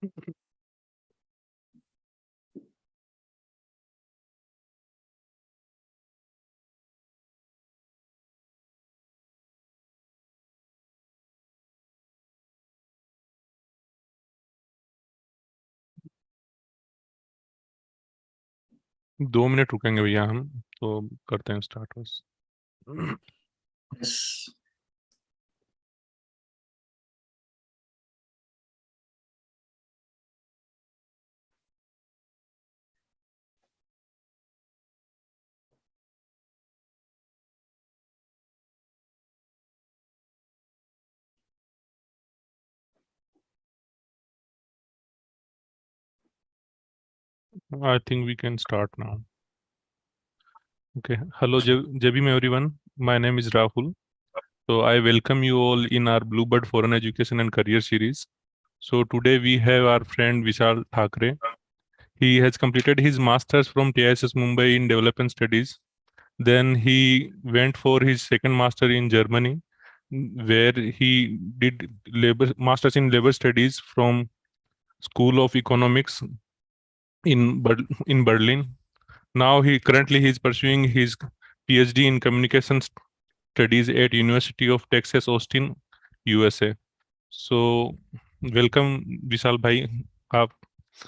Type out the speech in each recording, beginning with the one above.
2 minute रुकेंगे भैया, हम तो करते हैं स्टार्ट बस। Yes. I think we can start now. Okay. Hello, Jabim everyone. My name is Rahul. So I welcome you all in our Bluebird Foreign Education and Career series. So today we have our friend Vishal Thakre. He has completed his masters from TISS Mumbai in Development Studies. Then he went for his second master in Germany, where he did masters in labor studies from School of Economics in Berlin. Now he is pursuing his PhD in communication studies at University of Texas Austin, USA. So welcome विशाल भाई, आप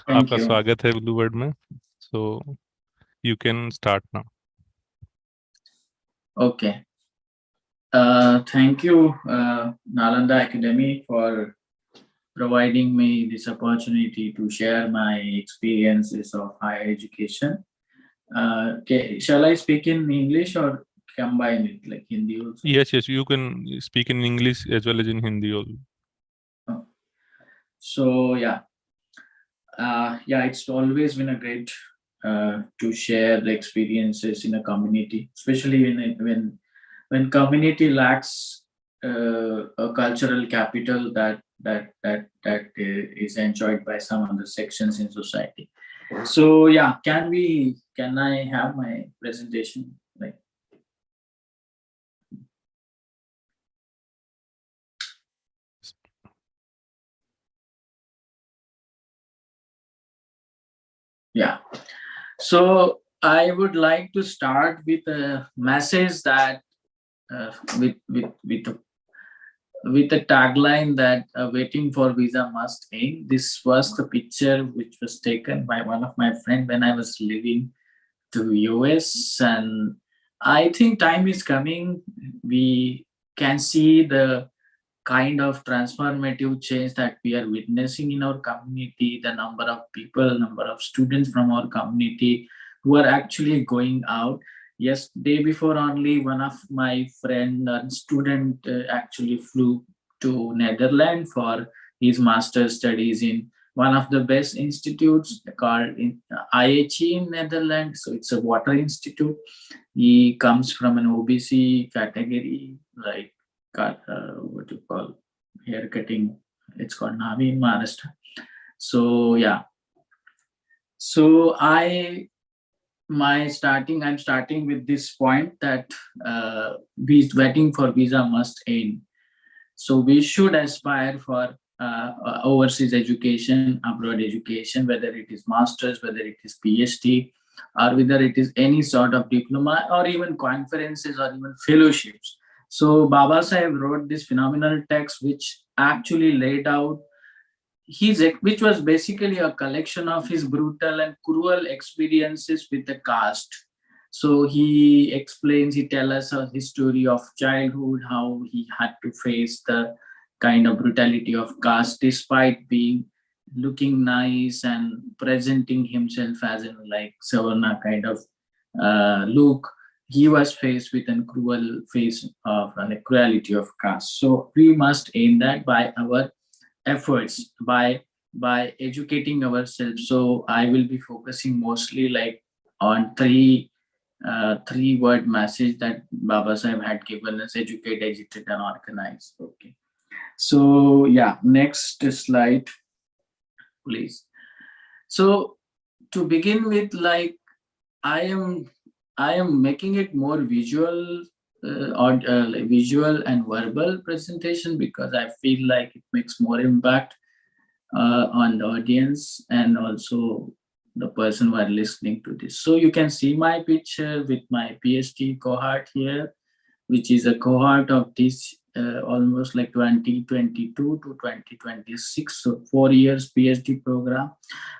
Thank आपका you. स्वागत है Blue World में. So you can start now. Okay. Thank you, Nalanda Academy, for providing me this opportunity to share my experiences of higher education. Okay, shall I speak in English or combine it like Hindi also? Yes, you can speak in English as well as in Hindi also. Oh. So yeah, it's always been a great to share the experiences in a community, especially when community lacks a cultural capital that is enjoyed by some other sections in society. So yeah, can I have my presentation? Like, yeah. So I would like to start with a message that with a tagline that waiting for visa must end. This was the picture which was taken by one of my friend when I was living to US, and I think time is coming. We can see the kind of transformative change that we are witnessing in our community, the number of people, number of students from our community who are actually going out. Yes, day before only one of my friend and student actually flew to Netherlands for his master's studies in one of the best institutes called in IIT in Netherlands. So it's a water institute. He comes from an OBC category, like what you call hair cutting. It's called Navi in Maharashtra. So yeah. So I'm starting with this point that waiting for visa must end. So we should aspire for overseas education, abroad education, whether it is masters, whether it is PhD, or whether it is any sort of diploma, or even conferences, or even fellowships. So Baba Sahib wrote this phenomenal text which actually laid out which was basically a collection of his brutal and cruel experiences with the caste. So he tells us his story of childhood, how he had to face the kind of brutality of caste despite being looking nice and presenting himself as in like Savarna kind of look. He was faced with a cruel face of the cruelty of caste. So we must aim that by our efforts, by educating ourselves. So I will be focusing mostly like on three word message that Baba Sahib had given us: educate, agitate, and organize. Okay. So yeah, next slide, please. So to begin with, like I am making it more visual or like visual and verbal presentation because I feel like it makes more impact. on the audience and also the person who are listening to this. So you can see my picture with my PhD cohort here, which is a cohort of this almost like 2022 to 2026, so 4 years PhD program.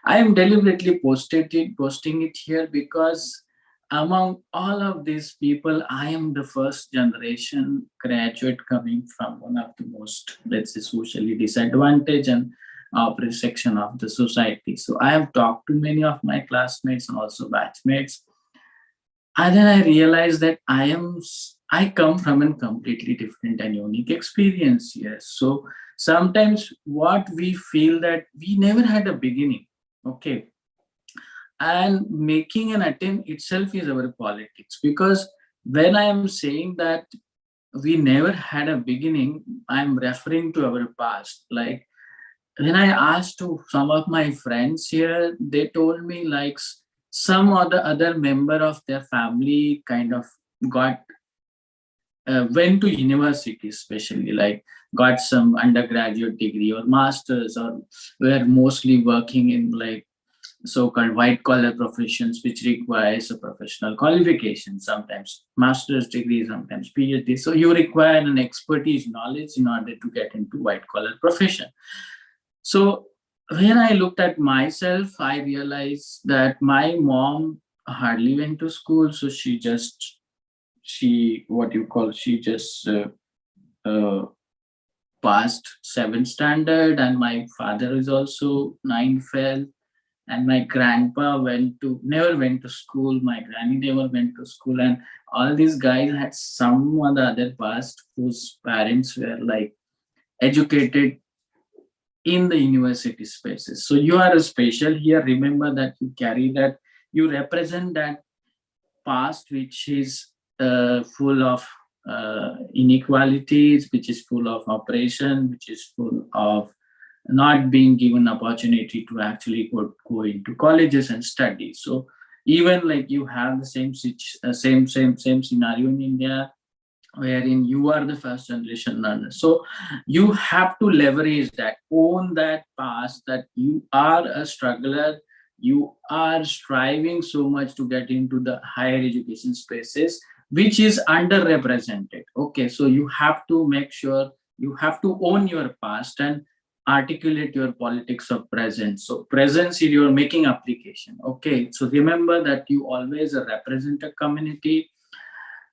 I am deliberately posting it here because among all of these people, I am the first generation graduate coming from one of the most, let's say, socially disadvantaged and oppressed section of the society. So I have talked to many of my classmates and also batchmates, and then I realized that I come from a completely different and unique experience here. So sometimes what we feel that we never had a beginning, okay, and making an attempt itself is our politics. Because when I am saying that we never had a beginning, I'm referring to our past. Like when I asked to some of my friends here, they told me like some or the other member of their family kind of got went to university, especially like got some undergraduate degree or masters, or were mostly working in like so-called white collar professions which requires a professional qualification, sometimes master's degree, sometimes PhD. So you require an expertise knowledge in order to get into white collar profession. So when I looked at myself, I realized that my mom hardly went to school. So she what you call, she just uh, passed 7th standard, and my father is also 9 fail, and my grandpa never went to school, my granny never went to school, and all these guys had some or the other past whose parents were like educated in the university spaces. So you are special here. Remember that you carry that, you represent that past which is full of inequalities, which is full of oppression, which is full of not being given opportunity to actually go into colleges and study. So even like you have the same scenario in India, wherein you are the first generation learner. So you have to leverage that, own that past, that you are a struggler, you are striving so much to get into the higher education spaces, which is underrepresented. Okay, so you have to make sure you have to own your past and articulate your politics of presence. So presence is your making application. Okay, so remember that you always represent a community,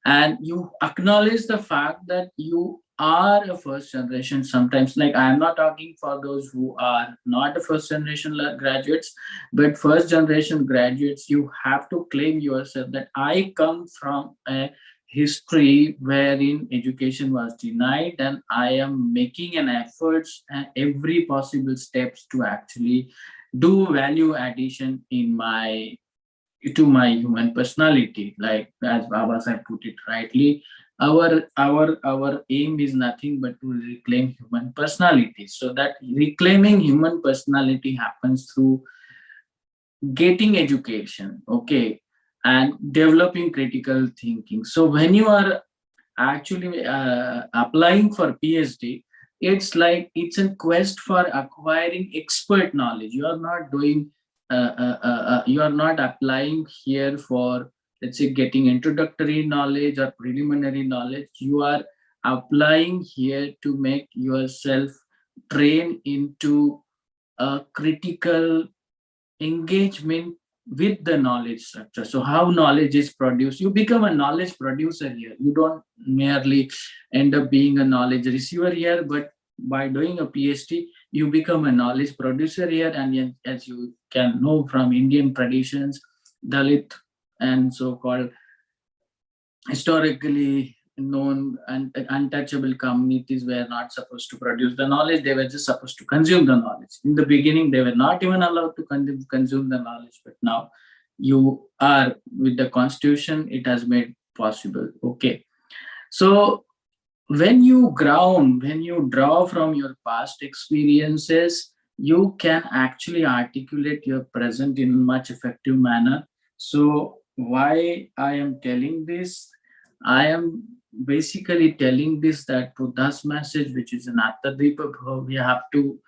and you acknowledge the fact that you are a first generation. Sometimes, like, I am not talking for those who are not a first generation graduates, but first generation graduates, you have to claim yourself that I come from a history wherein education was denied, and I am making an efforts and every possible steps to actually do value addition in my to my human personality. Like as Baba Sahib put it rightly, our aim is nothing but to reclaim human personality. So that reclaiming human personality happens through getting education, okay, and developing critical thinking. So when you are actually applying for PhD, it's like it's a quest for acquiring expert knowledge. You are not doing you are not applying here for, let's say, getting introductory knowledge or preliminary knowledge. You are applying here to make yourself train into a critical engagement with the knowledge structure. So how knowledge is produced, you become a knowledge producer here. You don't merely end up being a knowledge receiver here, but by doing a PhD, you become a knowledge producer here. And as you can know from Indian traditions, Dalit and so-called historically known and untouchable communities were not supposed to produce the knowledge, they were just supposed to consume the knowledge. In the beginning, they were not even allowed to consume the knowledge, but now you are, with the constitution, it has made possible. Okay, so when you draw from your past experiences, you can actually articulate your present in a much effective manner. So why I am telling this, I am basically telling this that Buddha's message, which is an Attadipa, we have to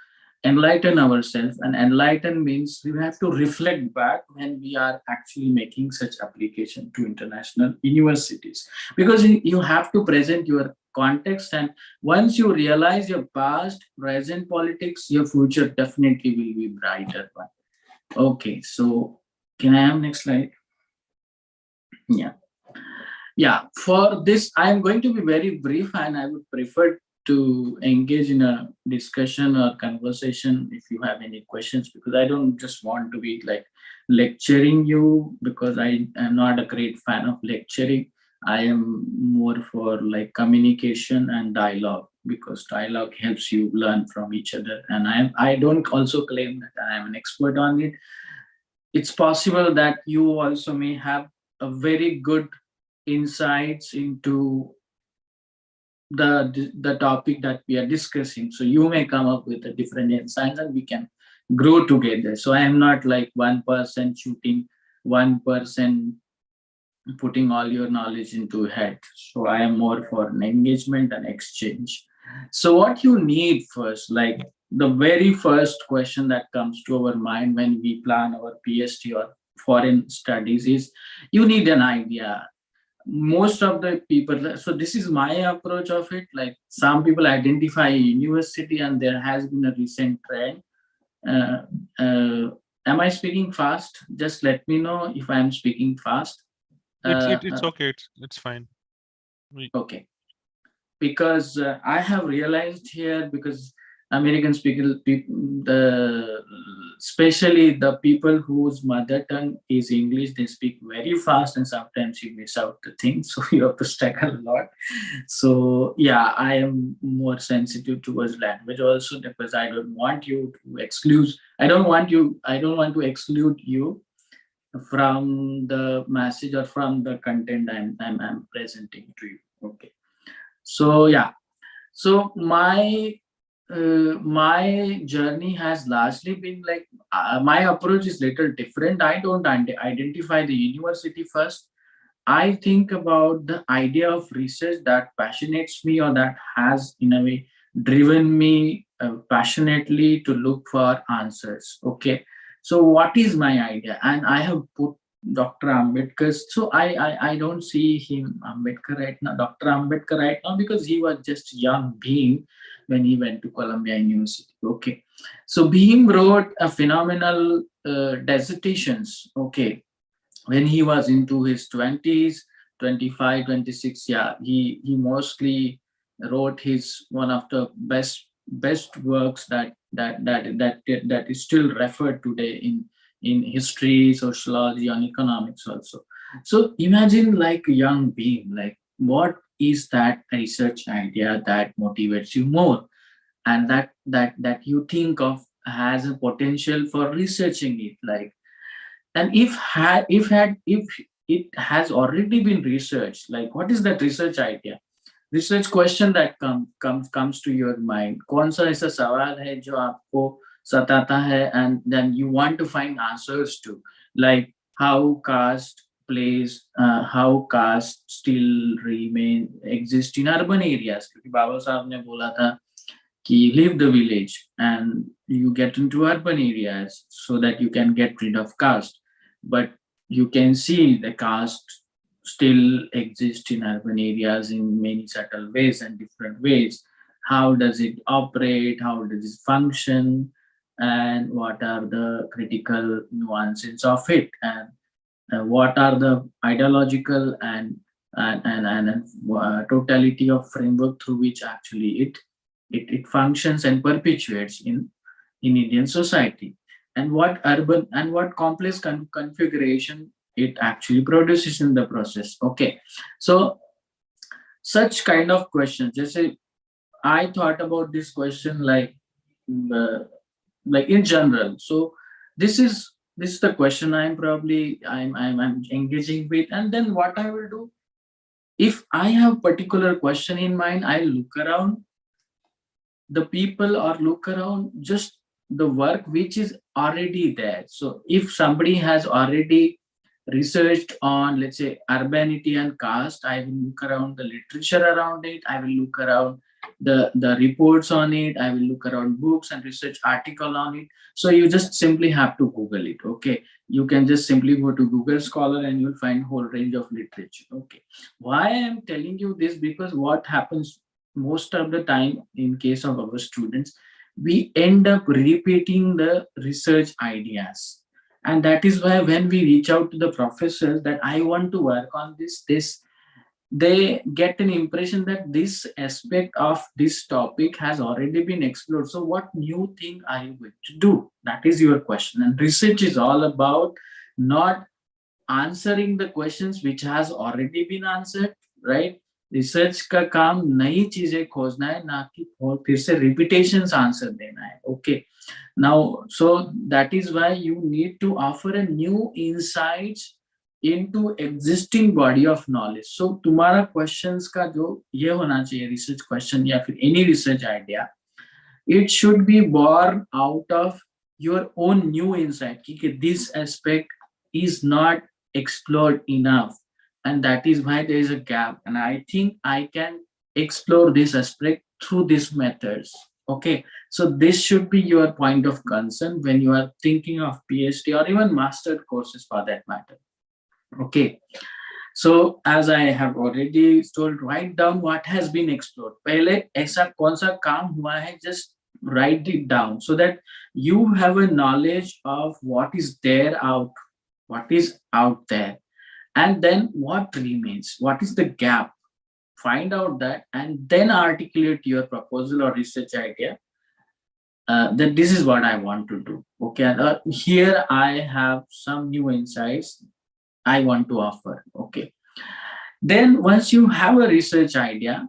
enlighten ourselves, and enlighten means we have to reflect back when we are actually making such application to international universities, because you have to present your context, and once you realize your past, present politics, your future definitely will be brighter one. Okay, so can I have next slide? Yeah, for this I am going to be very brief, and I would prefer to engage in a discussion or conversation if you have any questions, because I don't just want to be like lecturing you, because I am not a great fan of lecturing. I am more for like communication and dialogue, because dialogue helps you learn from each other, and I don't also claim that I am an expert on it. It's possible that you also may have a very good insights into the topic that we are discussing, so you may come up with a different insights and we can grow together. So I am not like one person shooting, one person putting all your knowledge into head. So I am more for an engagement and exchange. So what you need first, like the very first question that comes to our mind when we plan our PhD or foreign studies is, you need an idea. Most of the people, so this is my approach of it, like some people identify a university, and there has been a recent trend. uh, am I speaking fast? Just let me know if I am speaking fast. It's okay. It's fine. Okay, because I have realized here, because American speaker people, especially the people whose mother tongue is English, they speak very fast, and sometimes you miss out the things, so you have to struggle a lot. So yeah, I am more sensitive towards language also, because I don't want you to exclude. I don't want to exclude you from the message or from the content I'm presenting to you. Okay. So yeah, so my journey has largely been like, my approach is little different. I don't identify the university first. I think about the idea of research that passionates me, or that has in a way driven me passionately to look for answers. Okay, so what is my idea? And I have put Dr. Ambedkar. So I don't see him Ambedkar right now, Dr. Ambedkar right now, because he was just young being when he went to Columbia University. Okay, so Bhim wrote a phenomenal dissertations. Okay, when he was into his 20s, 25, 26. Yeah, he mostly wrote his one of the best works that is still referred today in history, sociology, and economics also. So imagine like a young being, like what is that research idea that motivates you more, and that you think of has a potential for researching it, like, and if it has already been researched, like what is that research idea, research question that comes to your mind, कौन सा ऐसा सवाल है जो आपको सताता है, and then you want to find answers to, like how caste how caste still remain exist in urban areas, क्योंकि बाबा साहब ने बोला था कि leave the village and you get into urban areas so that you can get rid of caste. But you can see the caste still exist in urban areas in many subtle ways and different ways. How does it operate? How does it function? And what are the critical nuances of it? And what are the ideological and totality of framework through which actually it functions and perpetuates in Indian society, and what urban and what complex configuration it actually produces in the process. Okay, so such kind of questions. Just say I thought about this question like in general. So this is the question I'm engaging with, and then what I will do, if I have particular question in mind, I look around the people or look around just the work which is already there. So if somebody has already researched on, let's say, urbanity and caste, I will look around the literature around it. I will look around the reports on it. I will look around books and research article on it. So you just simply have to Google it. Okay, you can just simply go to Google Scholar and you'll find whole range of literature. Okay, why I am telling you this, because what happens most of the time in case of our students, we end up repeating the research ideas, and that is why when we reach out to the professors that I want to work on this, they get an impression that this aspect of this topic has already been explored. So what new thing are you going to do? That is your question. And research is all about not answering the questions which has already been answered, right? Research का काम नई चीजें खोजना है, ना कि फिर से रिपीटेशंस आंसर देना है. Okay, now so that is why you need to offer a new insights into existing body of knowledge. So तुम्हारा questions का जो ये होना चाहिए research question या फिर any research idea, it should be born out of your own new insight कि this aspect is not explored enough, and that is why there is a gap, and I think I can explore this aspect through these methods. Okay, so this should be your point of concern when you are thinking of PhD or even master courses for that matter. Okay, so as I have already told, write down what has been explored. पहले ऐसा कौन सा काम हुआ है, just write it down so that you have a knowledge of what is out there, and then what remains, what is the gap. Find out that and then articulate your proposal or research idea. That this is what I want to do. Okay, here I have some new insights I want to offer. Okay. Then once you have a research idea,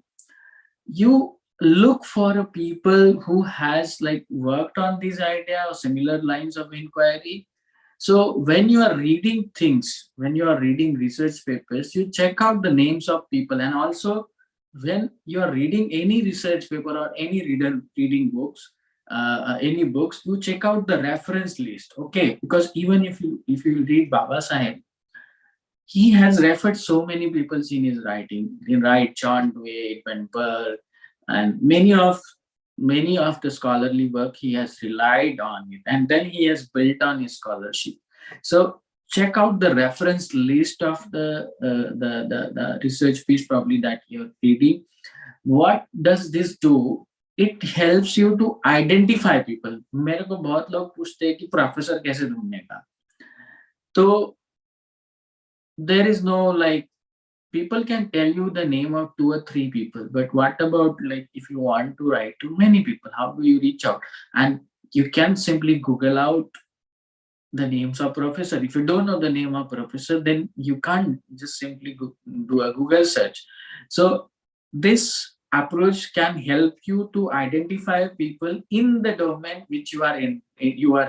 you look for a people who has like worked on this idea or similar lines of inquiry. So when you are reading things, when you are reading research papers, you check out the names of people, and also when you are reading any research paper or any reading books, any books, you check out the reference list. Okay, because even if you read Baba Sahib, he has referred so many people in his writing. He writes John Dewey, Edmund Burke, and many of the scholarly work he has relied on it, and then he has built on his scholarship. So check out the reference list of the research piece probably that you're reading. What does this do? It helps you to identify people. मेरे को बहुत लोग पूछते हैं कि professor कैसे ढूंढने का, तो there is no like, people can tell you the name of 2 or 3 people, but what about like if you want to write to many people, how do you reach out? And you can simply Google out the names of professor. If you don't know the name of professor, then you can't just simply do a Google search. So this approach can help you to identify people in the domain which you are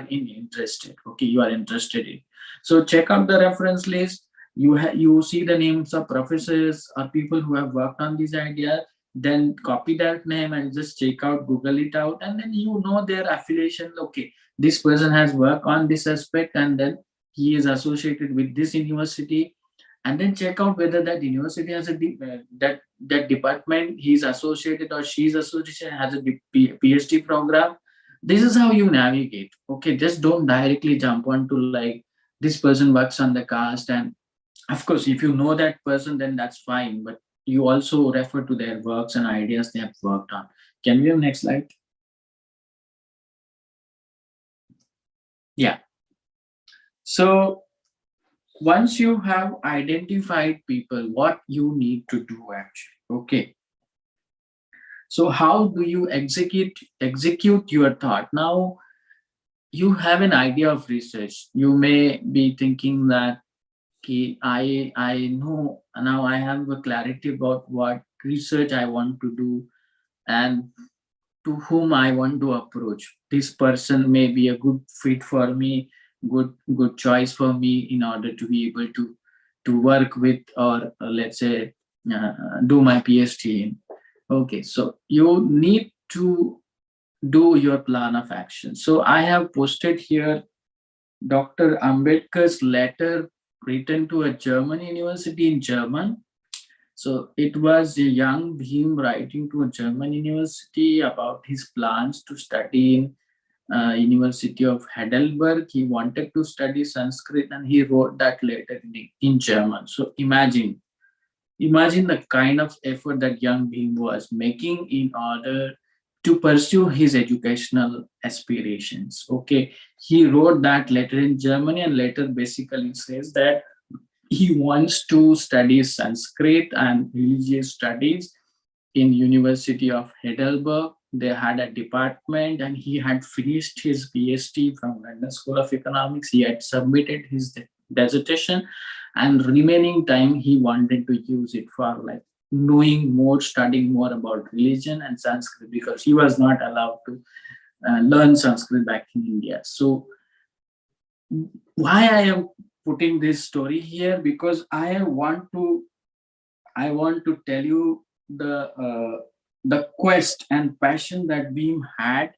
interested. Okay, you are interested in. So check out the reference list. You see the names of professors or people who have worked on this idea, then copy that name and just check out, Google it out, and then you know their affiliation. Okay, this person has worked on this aspect and then he is associated with this university, and then check out whether that university has a that department he is associated or she is associated has a PhD program. This is how you navigate. Okay, just don't directly jump onto like this person works on the cast, and of course, if you know that person, then that's fine. But you also refer to their works and ideas they have worked on. Can we have next slide? Yeah. So once you have identified people, what you need to do actually? Okay. So how do you execute your thought? Now you have an idea of research. You may be thinking that I know now, I have a clarity about what research I want to do and to whom I want to approach. This person may be a good fit for me, good choice for me in order to be able to work with or let's say do my PhD in. Okay, so you need to do your plan of action. So I have posted here Dr. Ambedkar's letter written to a German university in German. So it was a young Bhim writing to a German university about his plans to study in University of Heidelberg. He wanted to study Sanskrit, and he wrote that letter in German. So imagine the kind of effort that young Bhim was making in order to pursue his educational aspirations. Okay, he wrote that letter in Germany, and letter basically says that he wants to study Sanskrit and religious studies in University of Heidelberg. They had a department, and he had finished his PhD from London School of Economics. He had submitted his dissertation, and remaining time he wanted to use it for like knowing more, studying more about religion and Sanskrit, because he was not allowed to learn Sanskrit back in India. So why I am putting this story here, because I want to tell you the quest and passion that Bhim had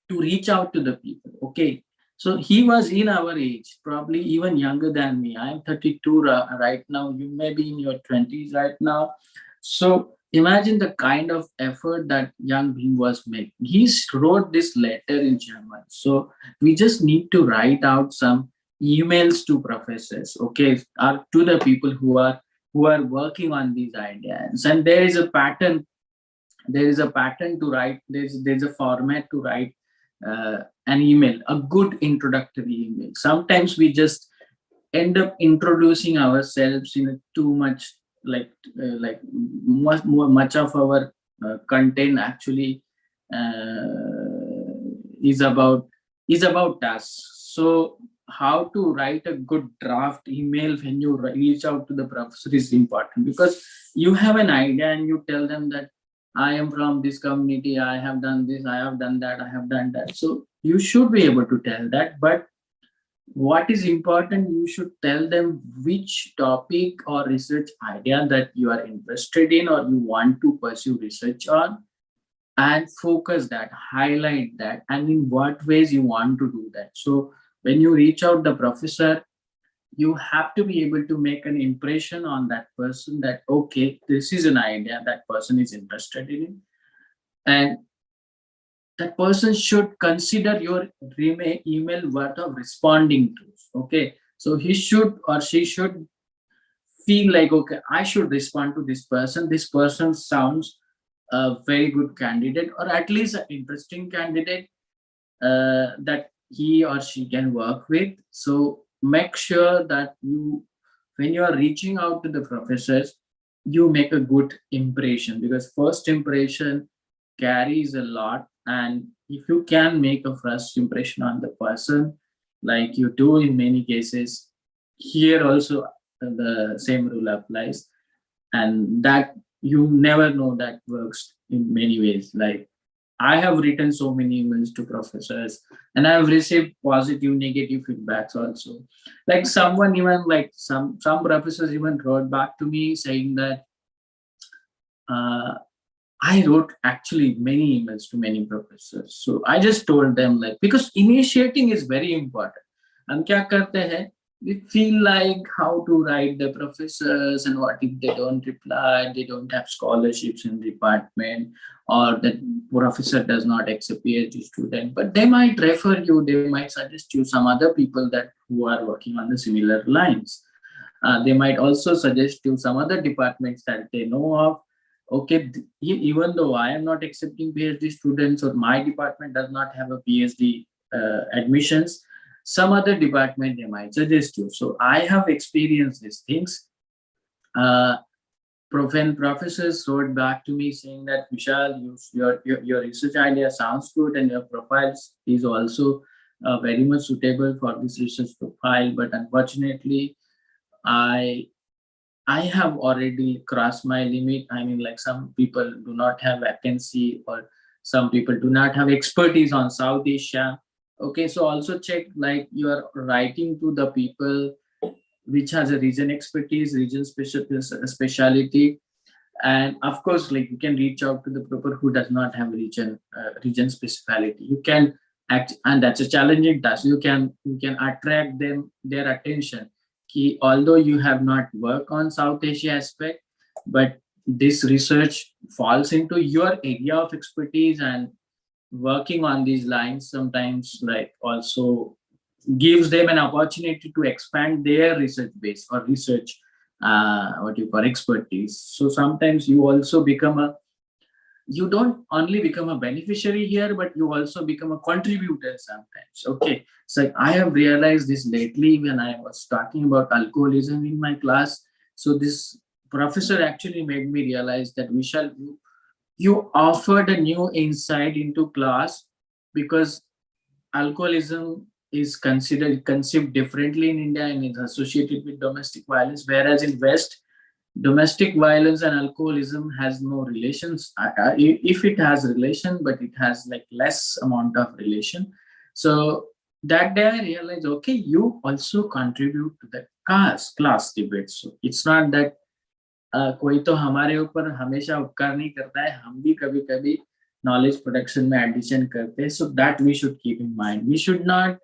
to reach out to the people. Okay, so he was in our age, probably even younger than me. I am 32 right now. You may be in your 20s right now. So imagine the kind of effort that young Bhim was making. He wrote this letter in German. So we just need to write out some emails to professors, okay, or to the people who are working on these ideas. And there is a pattern to write. There's a format to write an email, a good introductory email. Sometimes we just end up introducing ourselves in a too much, much of our content actually is about us. So how to write a good draft email when you reach out to the professor is important, because you have an idea and you tell them that I am from this community, I have done this, I have done that, I have done that. So you should be able to tell that. But what is important, you should tell them which topic or research idea that you are interested in or you want to pursue research on, and focus that, highlight that, and in what ways you want to do that. So when you reach out the professor, you have to be able to make an impression on that person that, okay, this is an idea that person is interested in, and that person should consider your email worth of responding to. Okay, so he should or she should feel like, okay, I should respond to this person. This person sounds a very good candidate, or at least an interesting candidate that he or she can work with. So make sure that when you are reaching out to the professors, you make a good impression, because first impression carries a lot. And if you can make a first impression on the person, like you do in many cases, here also the same rule applies. And that you never know, that works in many ways. Like I have written so many emails to professors, and I have received positive, negative feedbacks also. Like someone even like some professors even wrote back to me saying that I wrote actually many emails to many professors. So I just told them, like, because initiating is very important. हम क्या करते हैं? We feel like how to write the professors, and what if they don't reply, they don't have scholarships in the department, or the professor does not accept PhD student. But they might refer you, they might suggest you some other people that who are working on the similar lines. They might also suggest you some other departments that they know of. Okay, even though I am not accepting PhD students, or my department does not have a PhD admissions, some other department they might suggest you. So I have experienced these things. When professors wrote back to me saying that, Vishal, your research idea sounds good, and your profile is also very much suitable for this research profile, but unfortunately, I have already crossed my limit. I mean, like some people do not have vacancy, or some people do not have expertise on South Asia. Okay, so also check, like you are writing to the people which has a region expertise, region speciality, and of course, like you can reach out to the people who does not have region speciality. You can act, and that's a challenging task. You can attract their attention. Although you have not worked on South Asia aspect, but this research falls into your area of expertise, and working on these lines sometimes like also gives them an opportunity to expand their research base or research what you call expertise. So sometimes you also become a, you don't only become a beneficiary here, but you also become a contributor sometimes. Okay, so I have realized this lately when I was talking about alcoholism in my class. So this professor actually made me realize that we shall, you offered a new insight into class, because alcoholism is conceived differently in India and is associated with domestic violence, whereas in West, domestic violence and alcoholism has no relations. If it has relation, but it has like less amount of relation. So that day I realized, okay, you also contribute to the class debate. So it's not that कोई तो हमारे ऊपर हमेशा उपकार नहीं करता है, हम भी कभी कभी knowledge production में addition करते हैं. So that we should keep in mind. We should not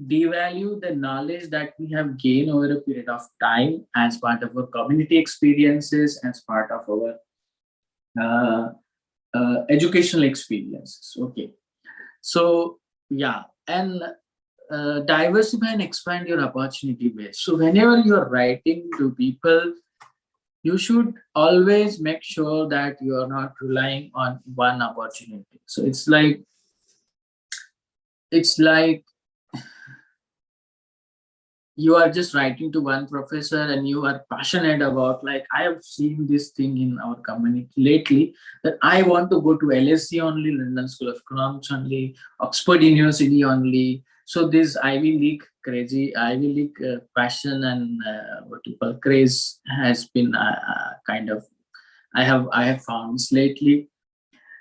devalue the knowledge that we have gained over a period of time as part of our community experiences, as part of our educational experiences. Okay, so yeah, and diversify and expand your opportunity base. So whenever you are writing to people, you should always make sure that you are not relying on one opportunity. So it's like you are just writing to one professor and you are passionate about, like I have seen this thing in our community lately, that I want to go to LSE only, London School of Economics only, Oxford University only. So this Ivy League passion and what you call craze has been kind of, I have found this lately.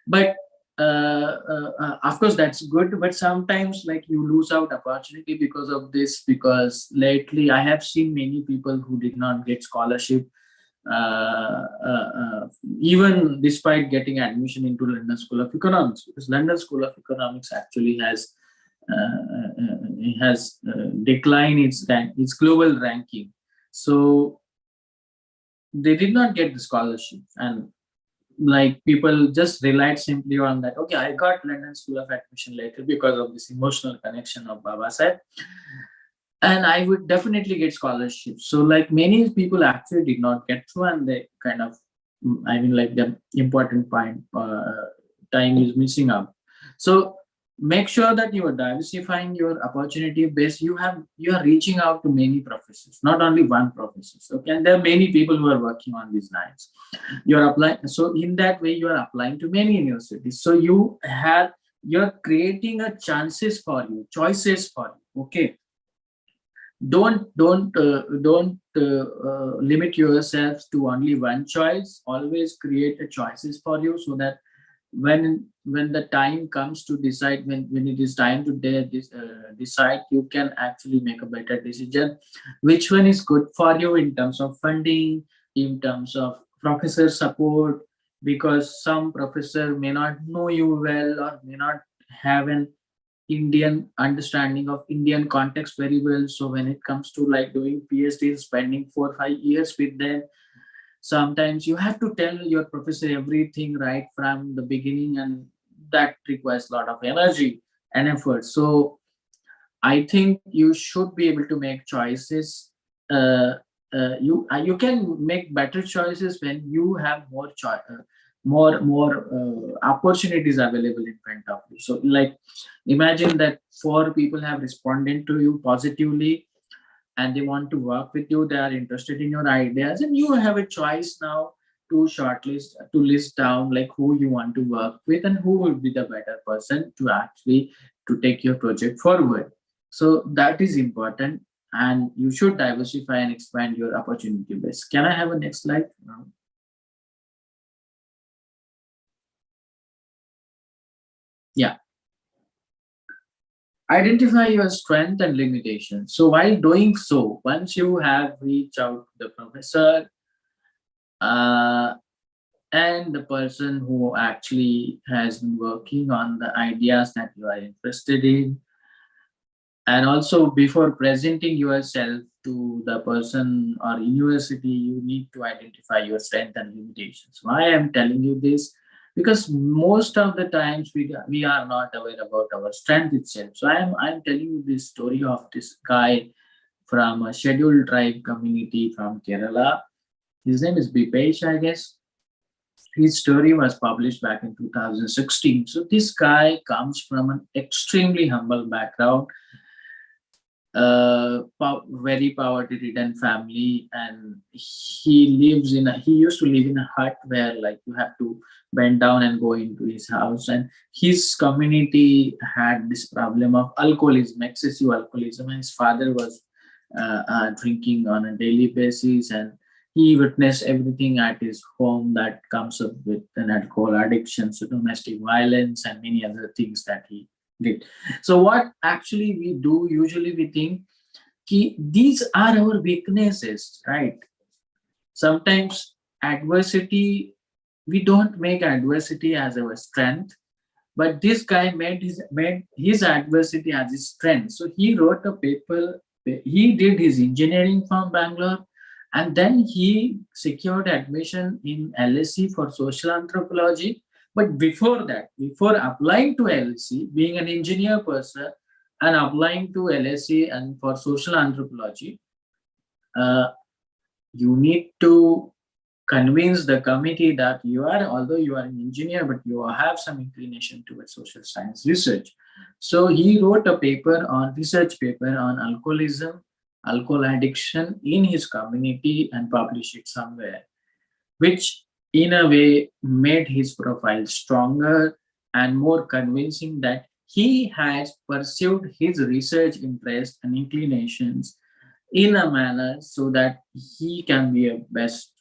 But of course that's good, but sometimes like you lose out opportunity because of this, because lately I have seen many people who did not get scholarship even despite getting admission into London School of Economics, because London School of Economics actually has declined its global ranking. So they did not get the scholarship, and like people just relied simply on that. Okay, I got London School of Admission later because of this emotional connection of Baba said, and I would definitely get scholarship. So like many people actually did not get through, and they kind of, I mean, like the important point, time is missing out. So make sure that you are diversifying your opportunity base. You are reaching out to many professors, not only one professor. Okay, and there are many people who are working on these lines. You're applying, so in that way you are applying to many universities. So you're creating a choices for you. Okay, don't limit yourselves to only one choice. Always create a choices for you, so that when the time comes to decide, when it is time to decide, you can actually make a better decision, which one is good for you in terms of funding, in terms of professor support, because some professor may not know you well or may not have an Indian understanding of Indian context very well. So when it comes to like doing PhD, spending 4 or 5 years with them, sometimes you have to tell your professor everything right from the beginning, and that requires a lot of energy and effort. So I think you should be able to make choices. You can make better choices when you have more opportunities available in front of you. So like imagine that 4 people have responded to you positively, and they want to work with you, they are interested in your ideas, and you have a choice now to list down like who you want to work with and who would be the better person to actually to take your project forward. So that is important, and you should diversify and expand your opportunity base. Can I have a next slide? Yeah. Identify your strength and limitations. So while doing so, once you have reached out to the professor and the person who actually has been working on the ideas that you are interested in, and also before presenting yourself to the person or university, you need to identify your strength and limitations. Why I'm telling you this? Because most of the times we are not aware about our strength itself. So I'm telling you this story of this guy from a scheduled tribe community from Kerala. His name is Bipesh, I guess. His story was published back in 2016. So this guy comes from an extremely humble background, very poverty-ridden family, and he used to live in a hut where like you have to bend down and go into his house. And his community had this problem of alcoholism, excessive alcoholism, and his father was drinking on a daily basis, and he witnessed everything at his home that comes up with an alcohol addiction, so domestic violence, and many other things that he did. So what actually we do, usually we think these are our weaknesses, right? Sometimes adversity, we don't make adversity as our strength, but this guy made his adversity as his strength. So he wrote a paper, he did his engineering from Bangalore, and then he secured admission in LSE for social anthropology. But before that, before applying to LSE, being an engineer person and applying to LSE and for social anthropology, you need to convince the committee that although you are an engineer, but you have some inclination towards social science research. So he wrote a research paper on alcoholism, alcohol addiction in his community, and published it somewhere, which in a way made his profile stronger and more convincing that he has pursued his research interests and inclinations in a manner so that he can be a best.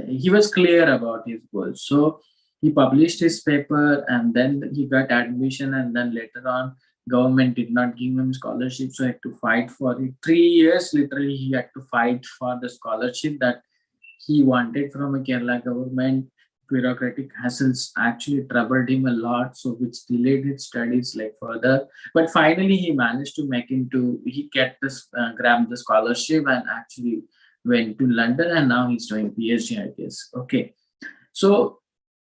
He was clear about his goals. So he published his paper, and then he got admission, and then later on, government did not give him scholarship, so he had to fight for it. 3 years, literally, he had to fight for the scholarship that he wanted from a Kerala government. Bureaucratic hassles actually troubled him a lot, so which delayed his studies like further. But finally, he managed to grab the scholarship and actually went to London, and now he's doing PhD, I guess. Okay, so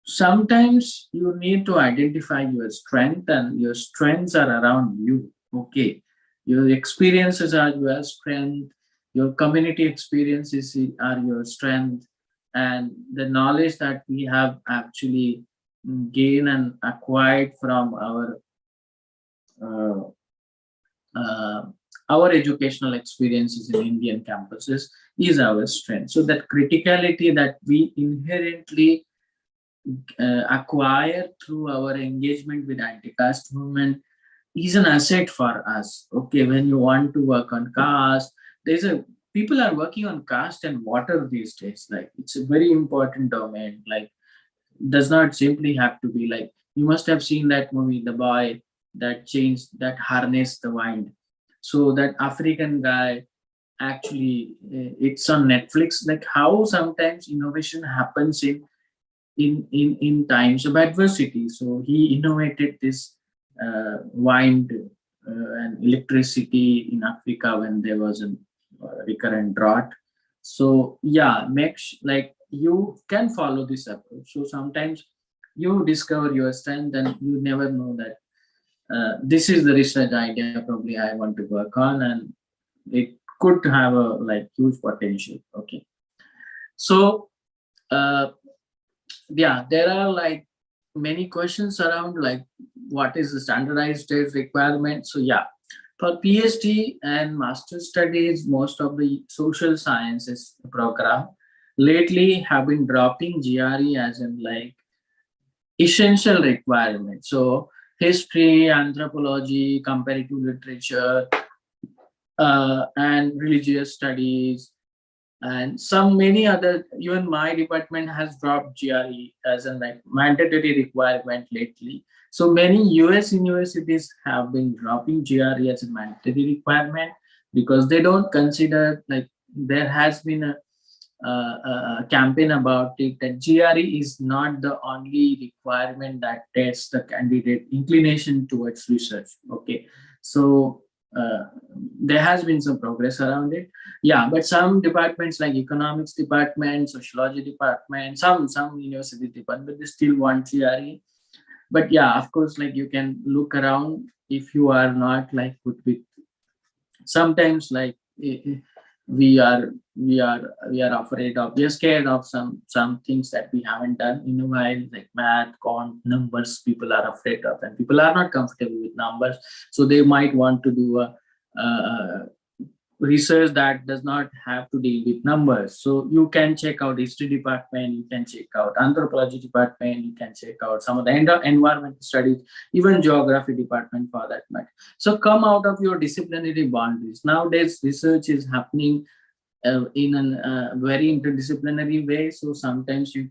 sometimes you need to identify your strength, and your strengths are around you. Okay, your experiences are your strength, your community experiences are your strength, and the knowledge that we have actually gained and acquired from our educational experiences in Indian campuses is our strength. So that criticality that we inherently acquire through our engagement with anti-caste movement is an asset for us. Okay, when you want to work on caste, people are working on caste and water these days. Like, it's a very important domain. Like, does not simply have to be like, you must have seen that movie, The Boy that harnessed the wind. So that African guy, actually, it's on Netflix. Like, how sometimes innovation happens in times of adversity. So he innovated this wind and electricity in Africa when there was a recurrent drought. So yeah, you can follow this approach. So sometimes you discover your strength, and you never know that this is the research idea probably I want to work on, and it could have a huge potential. Okay, so yeah, there are many questions around what is the standardized test requirement. So yeah, for PhD and master studies, most of the social sciences program lately have been dropping GRE as in essential requirement. So history, anthropology, comparative literature, and religious studies, and many other. Even my department has dropped GRE as a mandatory requirement lately. So many US universities have been dropping GRE as a mandatory requirement because they don't consider, there has been a campaign about it, that GRE is not the only requirement that tests the candidate inclination towards research. Okay, so there has been some progress around it. Yeah, but some departments like economics department, sociology department, some university department, they still want theory. But yeah, of course, like you can look around if you are not like good with. Sometimes like we are afraid of, we are scared of some things that we haven't done in a while, like math, numbers. People are afraid of, and people are not comfortable with numbers, so they might want to do a research that does not have to deal with numbers. So you can check out history department, you can check out anthropology department, you can check out some of the environmental studies, even geography department for that matter. So come out of your disciplinary boundaries. Nowadays research is happening in a very interdisciplinary way. So sometimes you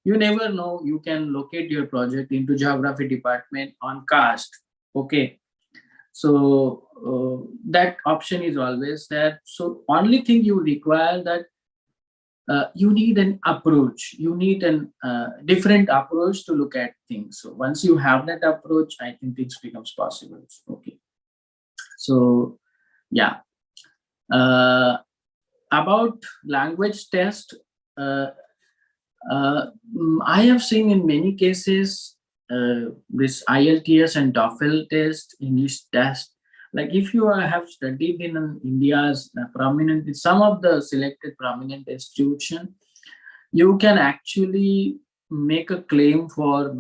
never know, you can locate your project into geography department on caste. Okay, so that option is always there. So only thing you require that you need an approach, you need an different approach to look at things. So once you have that approach, I think things becomes possible. Okay, so yeah, about language test, I have seen in many cases this IELTS and TOEFL test, English test. Like if you have studied in India's prominent, some of the selected prominent institution, you can actually make a claim for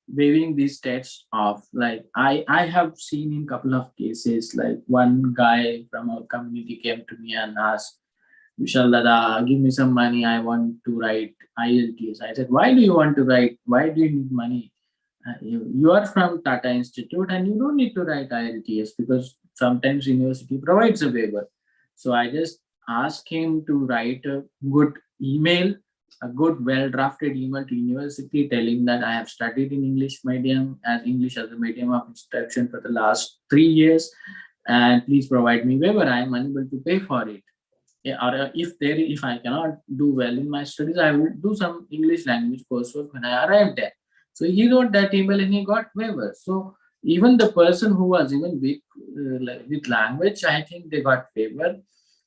waiving these tests off. Like I have seen in couple of cases, like one guy from our community came to me and asked, Vishal Dada, give me some money. I want to write IELTS. I said, why do you want to write? Why do you need money? You are from Tata Institute and you don't need to write IELTS because sometimes university provides a waiver. So I just asked him to write a good email, a good well-drafted email to university telling that I have studied in English medium, as English as a medium of instruction for the last 3 years, and please provide me waiver. I am unable to pay for it. Or if I cannot do well in my studies, I will do some English language coursework when I arrive there. So he wrote that email and he got waiver. So even the person who was even weak with language, I think they got waiver.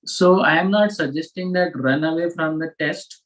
So I am not suggesting that run away from the test.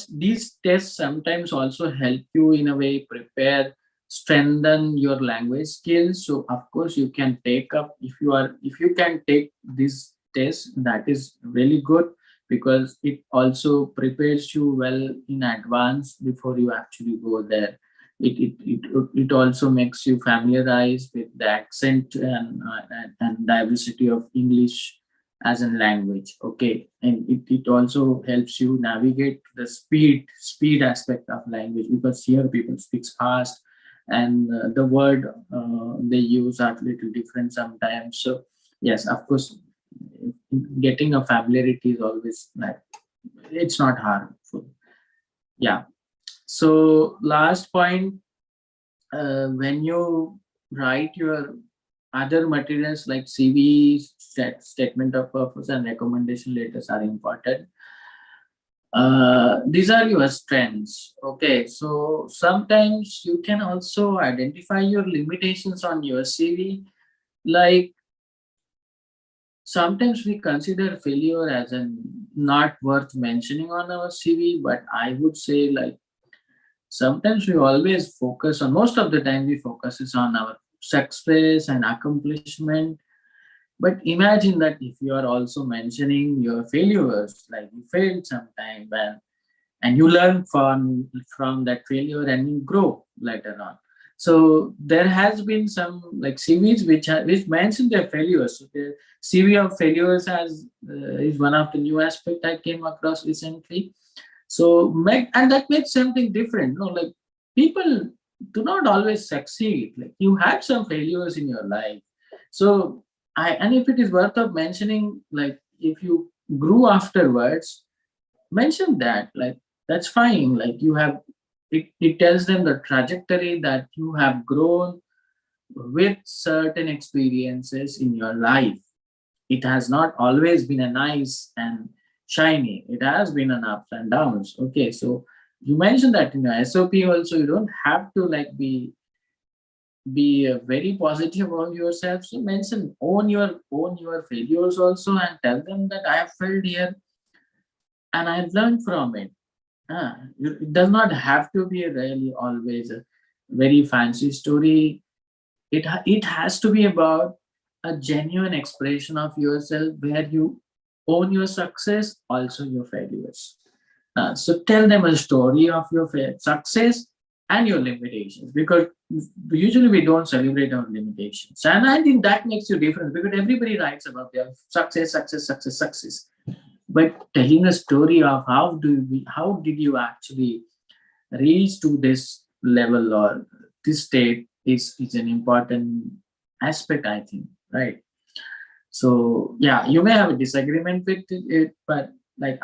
These tests sometimes also help you in a way prepare, strengthen your language skills. So of course you can take up, if you can take this test, that is really good, because it also prepares you well in advance before you actually go there. It also makes you familiarized with the accent and diversity of English as a language. Okay, and it also helps you navigate the speed aspect of language, because here people speak fast, and the word they use are little different sometimes. So yes, of course, getting a familiarity is always like, it's not harmful. Yeah. So last point, when you write your other materials like CVs, statement of purpose, and recommendation letters are important. These are your strengths. Okay, so sometimes you can also identify your limitations on your CV. Like sometimes we consider failure as not worth mentioning on our CV, but I would say like sometimes we always focus on, most of the time we focus on our success and accomplishment. But imagine that if you are also mentioning your failures, like you failed sometime, and you learn from that failure and you grow later on. So there has been some like CVs which mention their failures. So the CV of failures is one of the new aspect I came across recently. So and that makes something different. No, like people do not always succeed. Like you had some failures in your life. So and if it is worth of mentioning, like if you grew afterwards, mention that. Like that's fine. Like you have it tells them the trajectory that you have grown with certain experiences in your life. It has not always been a nice and shiny. It has been an ups and downs. Okay, so you mentioned that in your SOP also, you don't have to like be be very positive about yourself. So mention, own your failures also, and tell them that I have failed here and I've learned from it. It does not have to be really always a very fancy story. It has to be about a genuine expression of yourself where you own your success, also your failures. So tell them a story of your success and your limitations, because usually we don't celebrate our limitations, and I think that makes you different, because everybody writes about their success, success, success, success. But telling a story of how did you actually reach to this level or this state is an important aspect, I think, right? So yeah, you may have a disagreement with it, but like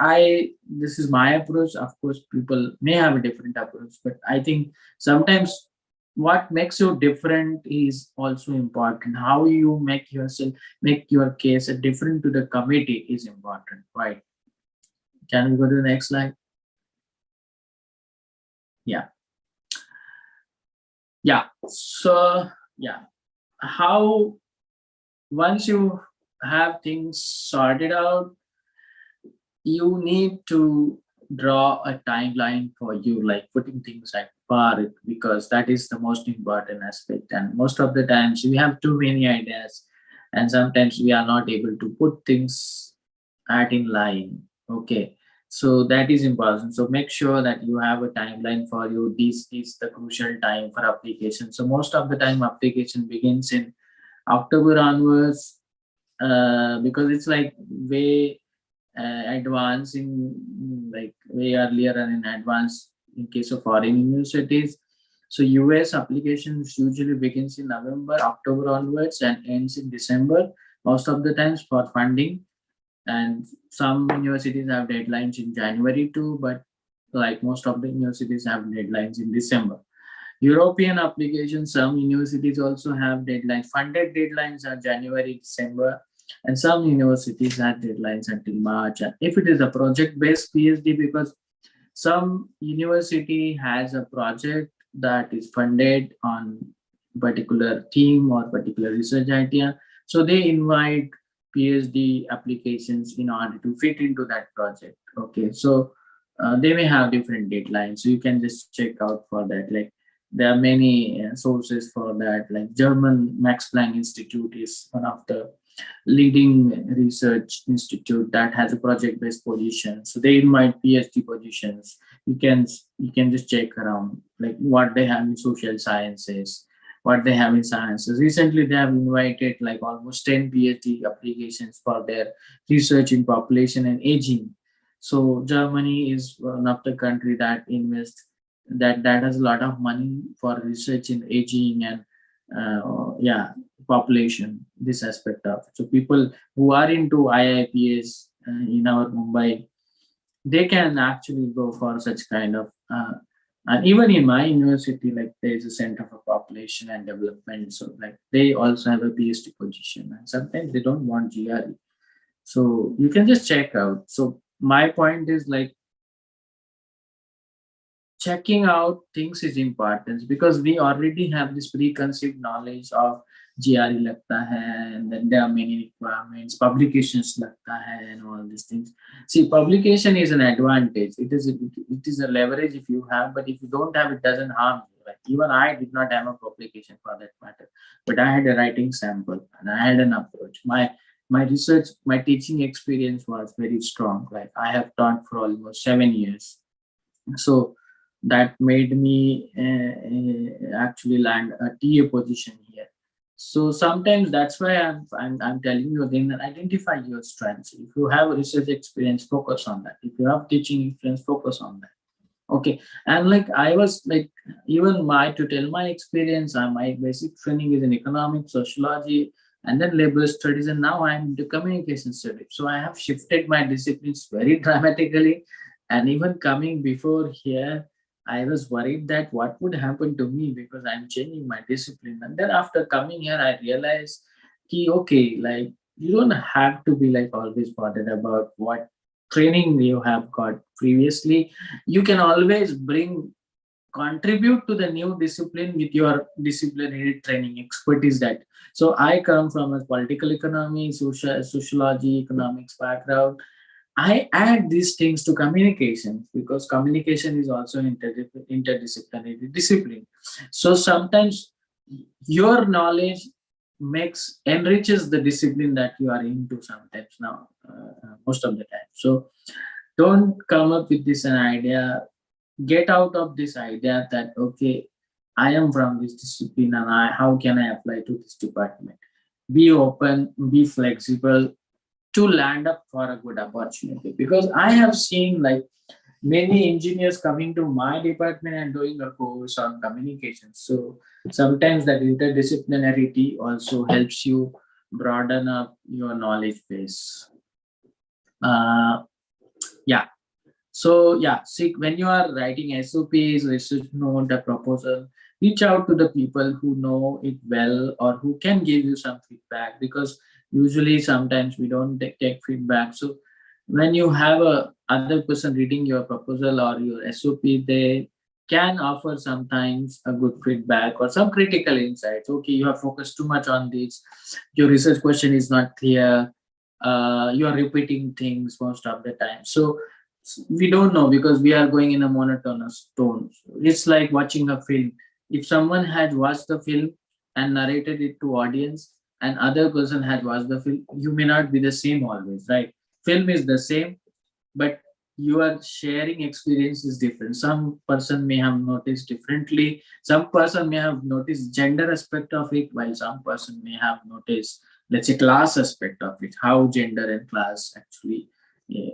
this is my approach. Of course, people may have a different approach, but I think sometimes what makes you different is also important. How you make your case a different to the committee is important, right? Can we go to the next slide? Yeah. So yeah, how once you have things sorted out, you need to draw a timeline for you, like putting things at par, because that is the most important aspect. And most of the times we have too many ideas, and sometimes we are not able to put things at in line. Okay, so that is important. So make sure that you have a timeline for you. This is the crucial time for application. So most of the time application begins in October onwards, because it's like way advanced in like way earlier and in advance in case of foreign universities. So US applications usually begins in November, October onwards, and ends in December most of the times for funding. And some universities have deadlines in January too, but like most of the universities have deadlines in December. European applications, some universities also have deadlines. Funded deadlines are January, December, and some universities have deadlines until March. And if it is a project-based PhD, because some university has a project that is funded on particular theme or particular research idea, so they invite PhD applications in order to fit into that project. Okay, so they may have different deadlines, so you can just check out for that. Like there are many sources for that. Like German Max Planck Institute is one of the leading research institute that has a project-based position. So they invite PhD positions. You can just check around like what they have in social sciences, what they have in sciences. Recently, they have invited like almost 10 PhD applications for their research in population and aging. So Germany is one of the country that invests that has a lot of money for research in aging and population, this aspect of it. So people who are into IIPS in our Mumbai, they can actually go for such kind of and even in my university, like there is a center for population and development, so like they also have a PhD position, and sometimes they don't want GRE, so you can just check out. So my point is like checking out things is important, because we already have this preconceived knowledge of GRE lagta hai, and then there are many requirements, publications lagta hai, and all these things. See, publication is an advantage. It is a leverage if you have, but if you don't have, it doesn't harm you. Like even I did not have a publication for that matter, but I had a writing sample and I had an approach. My research, my teaching experience was very strong. Like I have taught for almost 7 years, so that made me actually land a TA position here. So sometimes that's why I'm telling you again that identify your strengths. If you have research experience, focus on that. If you have teaching experience, focus on that. Okay, and like I was like even to tell my experience, my basic training is in economics, sociology, and then labor studies, and now I'm into communication studies. So I have shifted my disciplines very dramatically, and even coming before here, I was worried that what would happen to me because I'm changing my discipline. And then after coming here, I realized, okay, like you don't have to be like always bothered about what training you have got previously. You can always bring contribute to the new discipline with your disciplinary training expertise. That so I come from a political economy, sociology, economics background. I add these things to communication because communication is also interdisciplinary discipline. So sometimes your knowledge enriches the discipline that you are into sometimes now, most of the time. So don't come up with this an idea. Get out of this idea that okay, I am from this discipline and how can I apply to this department? Be open, be flexible to land up for a good opportunity. Because I have seen like many engineers coming to my department and doing a course on communication. So sometimes that interdisciplinarity also helps you broaden up your knowledge base. Yeah. So yeah, see, when you are writing SOPs, research note, a proposal, reach out to the people who know it well or who can give you some feedback, because usually sometimes we don't take feedback. So when you have a other person reading your proposal or your SOP, they can offer sometimes a good feedback or some critical insights. Okay, you have focused too much on this. Your research question is not clear. You are repeating things most of the time. So we don't know because we are going in a monotonous tone. It's like watching a film. If someone had watched the film and narrated it to audience and other person had watched the film, you may not be the same always, right? Film is the same, but your sharing experience is different. Some person may have noticed differently. Some person may have noticed gender aspect of it, while some person may have noticed, let's say, class aspect of it, how gender and class actually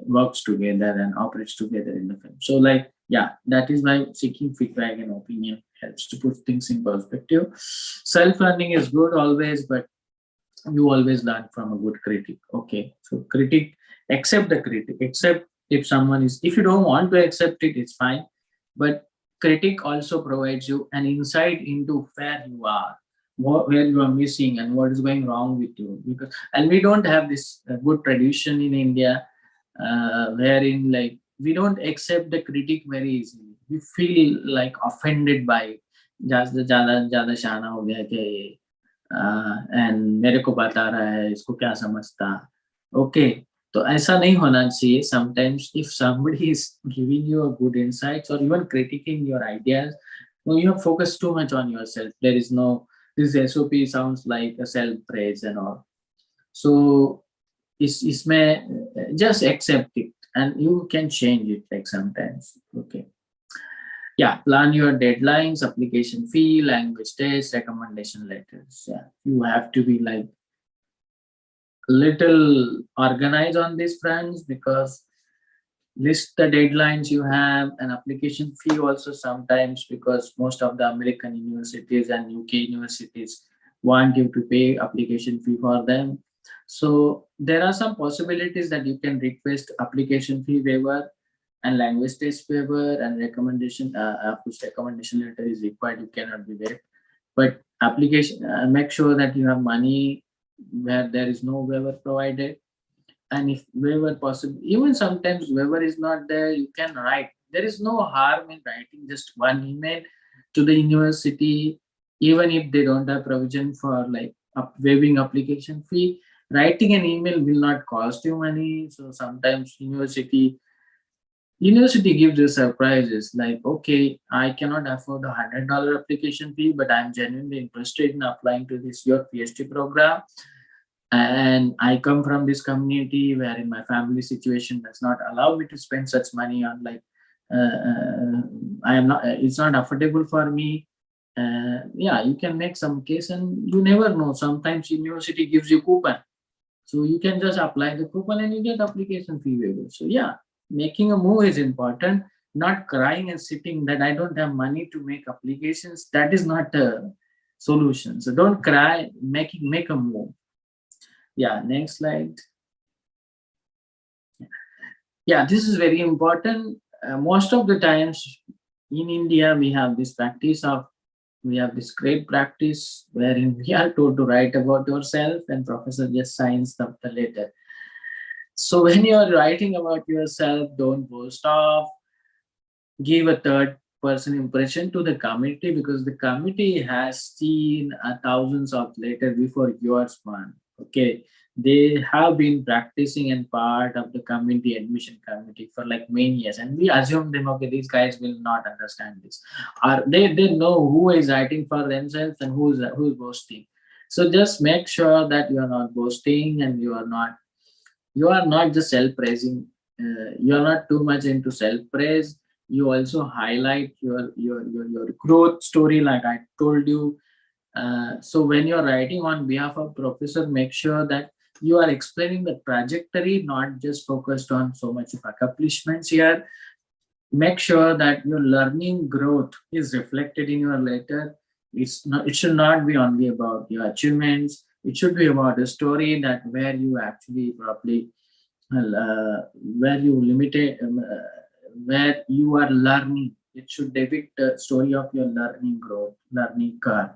works together and operates together in the film. So like, yeah, that is why seeking feedback and opinion helps to put things in perspective. Self-learning is good always, but you always learn from a good critic. Okay, so critic, accept the critic, accept if someone is, if you don't want to accept it, it's fine, but critic also provides you an insight into where you are, where you are missing and what is going wrong with you. Because and we don't have this good tradition in India, wherein like we don't accept the critic very easily. We feel like offended by it. ज्यादा शाना हो गया कि and मेरे को बता रहा है, इसको क्या समझता. ओके, तो ऐसा नहीं होना चाहिए. Sometimes if somebody is giving you a good insights or even critiquing your ideas, no, you have focused too much on yourself. There is no, this SOP sounds like a self praise and all. So इसमें just accept it and you can change it like sometimes. Okay. Yeah, plan your deadlines, application fee, language test, recommendation letters. Yeah, you have to be like little organized on these fronts, because list the deadlines you have, and application fee also sometimes, because most of the American universities and UK universities want you to pay application fee for them. So there are some possibilities that you can request application fee waiver and language test waiver and recommendation. Whose recommendation letter is required, you cannot be waived. But application, make sure that you have money where there is no waiver provided. And if waiver possible, even sometimes waiver is not there, you can write. There is no harm in writing just one email to the university, even if they don't have provision for like waiving application fee. Writing an email will not cost you money. So sometimes university gives you surprises like, okay, I cannot afford $100 application fee, but I'm genuinely interested in applying to this your PhD program. And I come from this community wherein my family situation does not allow me to spend such money on like, I am not, it's not affordable for me. Yeah, you can make some case, and you never know. Sometimes university gives you coupon. So you can just apply the coupon and you get application fee waiver. So yeah, making a move is important. Not crying and sitting that I don't have money to make applications. That is not a solution. So don't cry, make a move. Yeah, next slide. Yeah, this is very important. Most of the times in India, we have this great practice wherein we are told to write about yourself and professor just signs the letter. So when you are writing about yourself, don't boast off. Give a third person impression to the committee, because the committee has seen thousands of letters before yours one. Okay, they have been practicing and part of the committee, admission committee, for like many years, and we assume them, okay, these guys will not understand this, or they know who is writing for themselves and who's boasting. So just make sure that you are not boasting, and you are not just self-praising. You are not too much into self-praise. You also highlight your growth story, like I told you. So when you're writing on behalf of professor, make sure that you are explaining the trajectory, not just focused on so much of accomplishments here. Make sure that your learning growth is reflected in your letter. It should not be only about your achievements. It should be about a story that where you actually probably where you limited where you are learning. It should depict the story of your learning growth, learning curve.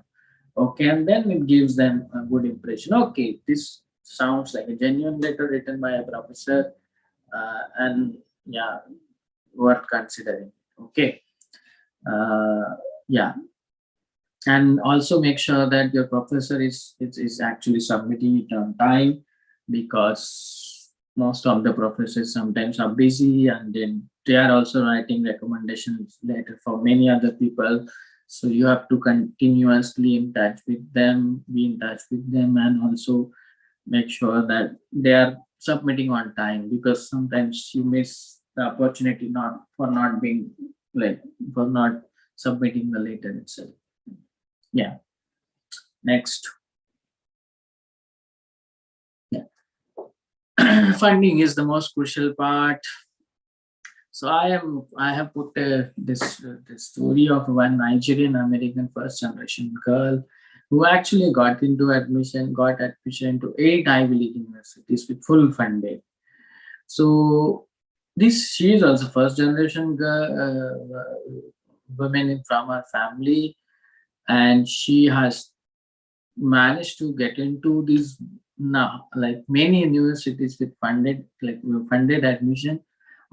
Okay, and then it gives them a good impression. Okay, this sounds like a genuine letter written by a professor, and yeah, worth considering. Okay, yeah, and also make sure that your professor is actually submitting it on time, because most of the professors sometimes are busy, and then they are also writing recommendations letter for many other people. So you have to continuously in touch with them, be in touch with them, and also make sure that they are submitting on time, because sometimes you miss the opportunity not for not being like for not submitting the letter itself. Yeah. Next. Yeah. Funding is the most crucial part. So I have put this story of one Nigerian American first generation girl who actually got admission into 8 Ivy League universities with full funding. So she is also first generation woman from her family, and she has managed to get into these now like many universities with funded admission,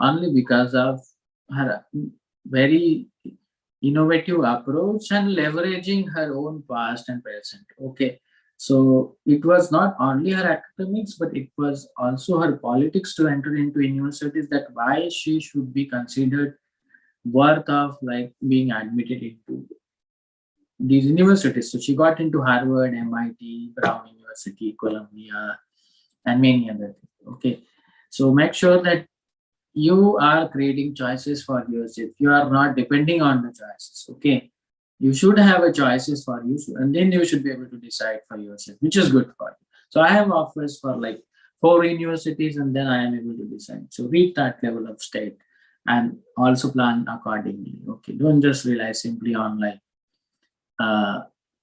only because of her very innovative approach and leveraging her own past and present. Okay, so it was not only her academics, but it was also her politics to enter into universities, that why she should be considered worth of like being admitted into these universities. So she got into Harvard, MIT, Brown University, Columbia, and many other things. Okay, so make sure that you are creating choices for yourself. You are not depending on the choices. Okay, you should have a choices for you, and then you should be able to decide for yourself, which is good for you. So I have offers for like 4 universities, and then I am able to decide. So reach that level of state, and also plan accordingly. Okay, don't just rely simply on like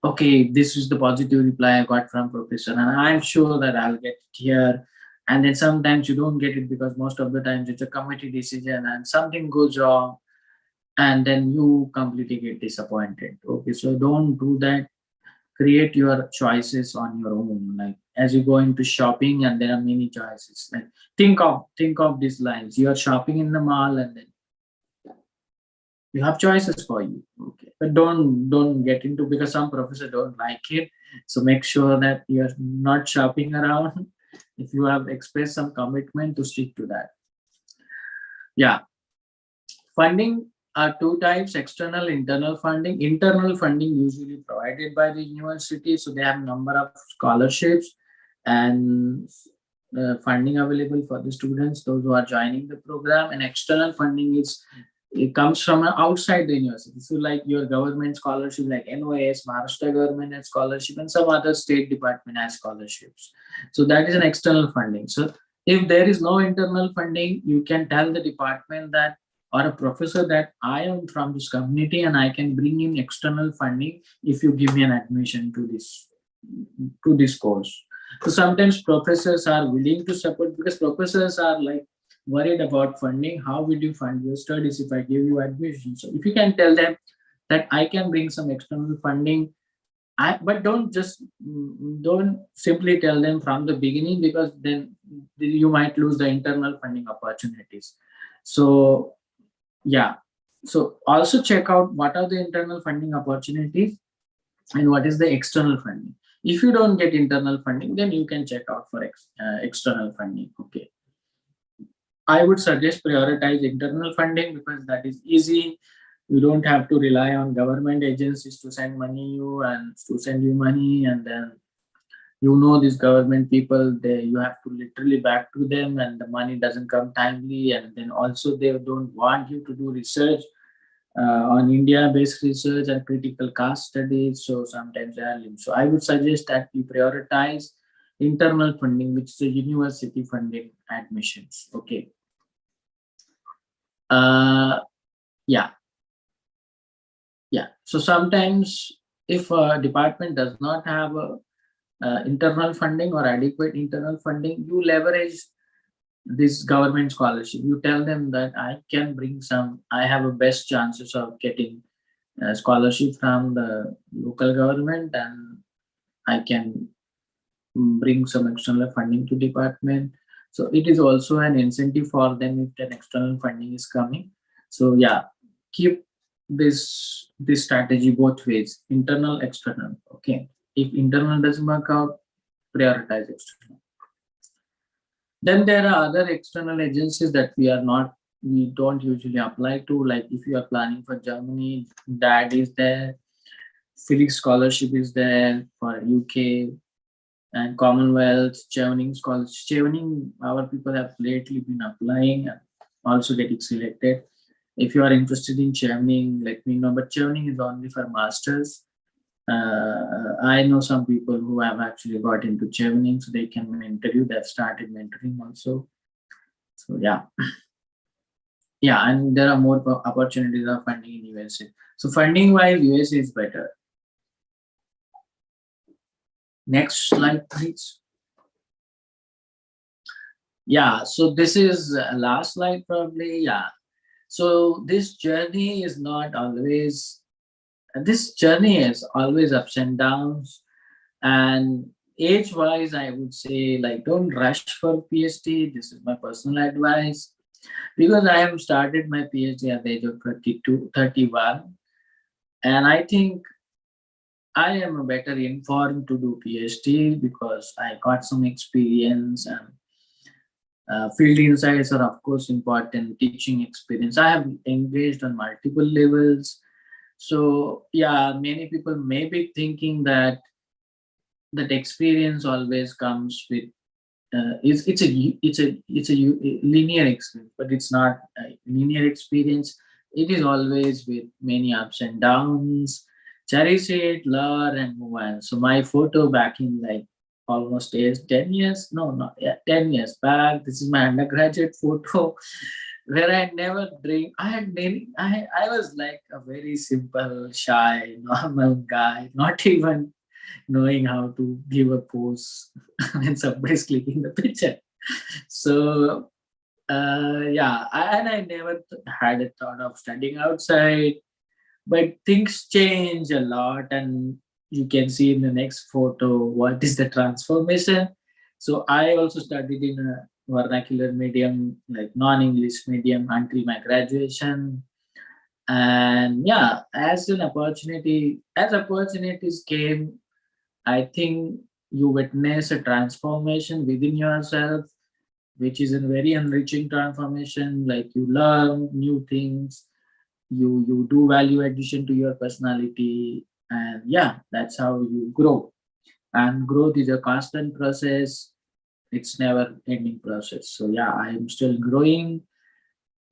okay, this is the positive reply I got from professor, and I'm sure that I'll get it here. And then sometimes you don't get it, because most of the times it's a committee decision and something goes wrong, and then you completely get disappointed. Okay, so don't do that. Create your choices on your own. Like as you go into shopping, and there are many choices. Like think of these lines. You are shopping in the mall, and then you have choices for you. Okay, but don't get into, because some professors don't like it. So make sure that you're not shopping around. If you have expressed some commitment, to stick to that. Yeah, funding are 2 types: external, internal funding. Internal funding usually provided by the university, so they have number of scholarships and funding available for the students, those who are joining the program. And external funding it comes from outside the university. So like your government scholarship, like NOS, Maharashtra government has scholarship, and some other state department has scholarships. So that is an external funding. So if there is no internal funding, you can tell the department that, or a professor, that I am from this community and I can bring in external funding if you give me an admission to this course. So sometimes professors are willing to support, because professors are like worried about funding. How will you fund your studies if I give you admission? So if you can tell them that I can bring some external funding, but don't simply tell them from the beginning, because then you might lose the internal funding opportunities. So yeah, So also check out what are the internal funding opportunities and what is the external funding. If you don't get internal funding, then you can check out for external funding. Okay, I would suggest prioritize internal funding because that is easy. You don't have to rely on government agencies to send you money, and then these government people, you have to literally back to them, and the money doesn't come timely, and then also they don't want you to do research on India-based research and critical case studies. So sometimes they are linked. So I would suggest that you prioritize internal funding, which is the university funding admissions. Okay. Yeah. So sometimes if a department does not have internal funding or adequate internal funding, you leverage this government scholarship. You tell them that I have a best chances of getting a scholarship from the local government, and I can bring some external funding to department. So it is also an incentive for them if an external funding is coming. So yeah, keep this strategy both ways, internal, external. Okay, if internal doesn't work out, prioritize external. Then there are other external agencies that we don't usually apply to. Like if you are planning for Germany, DAD is there, Felix scholarship is there for UK, and Commonwealth, Chevening scholarship. Chevening, our people have lately been applying and also getting selected. If you are interested in Chevening, let me know. But Chevening is only for masters. I know some people who have actually got into Chevening, so they can mentor you. They've started mentoring also. So yeah. Yeah, and there are more opportunities of funding in USA. So funding wise, USA is better. Next slide, please. Yeah, so this is last slide probably. Yeah. So this journey is always ups and downs. And age-wise, I would say, like, don't rush for PhD. This is my personal advice. Because I have started my PhD at the age of 32, 31. And I think I am better informed to do PhD because I got some experience, and field insights are of course important, teaching experience. I have engaged on multiple levels. So yeah, many people may be thinking that experience always comes with it's a linear experience, but it's not a linear experience. It is always with many ups and downs. Cherish it, learn, and move on. So my photo back in like almost 10 years, no, not yeah, 10 years back. This is my undergraduate photo where I never dreamed. I was like a very simple, shy, normal guy, not even knowing how to give a pose when somebody's clicking the picture. So and I never had a thought of studying outside, but things change a lot, and you can see in the next photo what is the transformation. So I also studied in a vernacular medium, like non-English medium, until my graduation. And yeah, as opportunities came, I think you witness a transformation within yourself, which is a very enriching transformation. Like you learn new things, you do value addition to your personality, and yeah, that's how you grow. And growth is a constant process; it's never ending process. So yeah, I am still growing,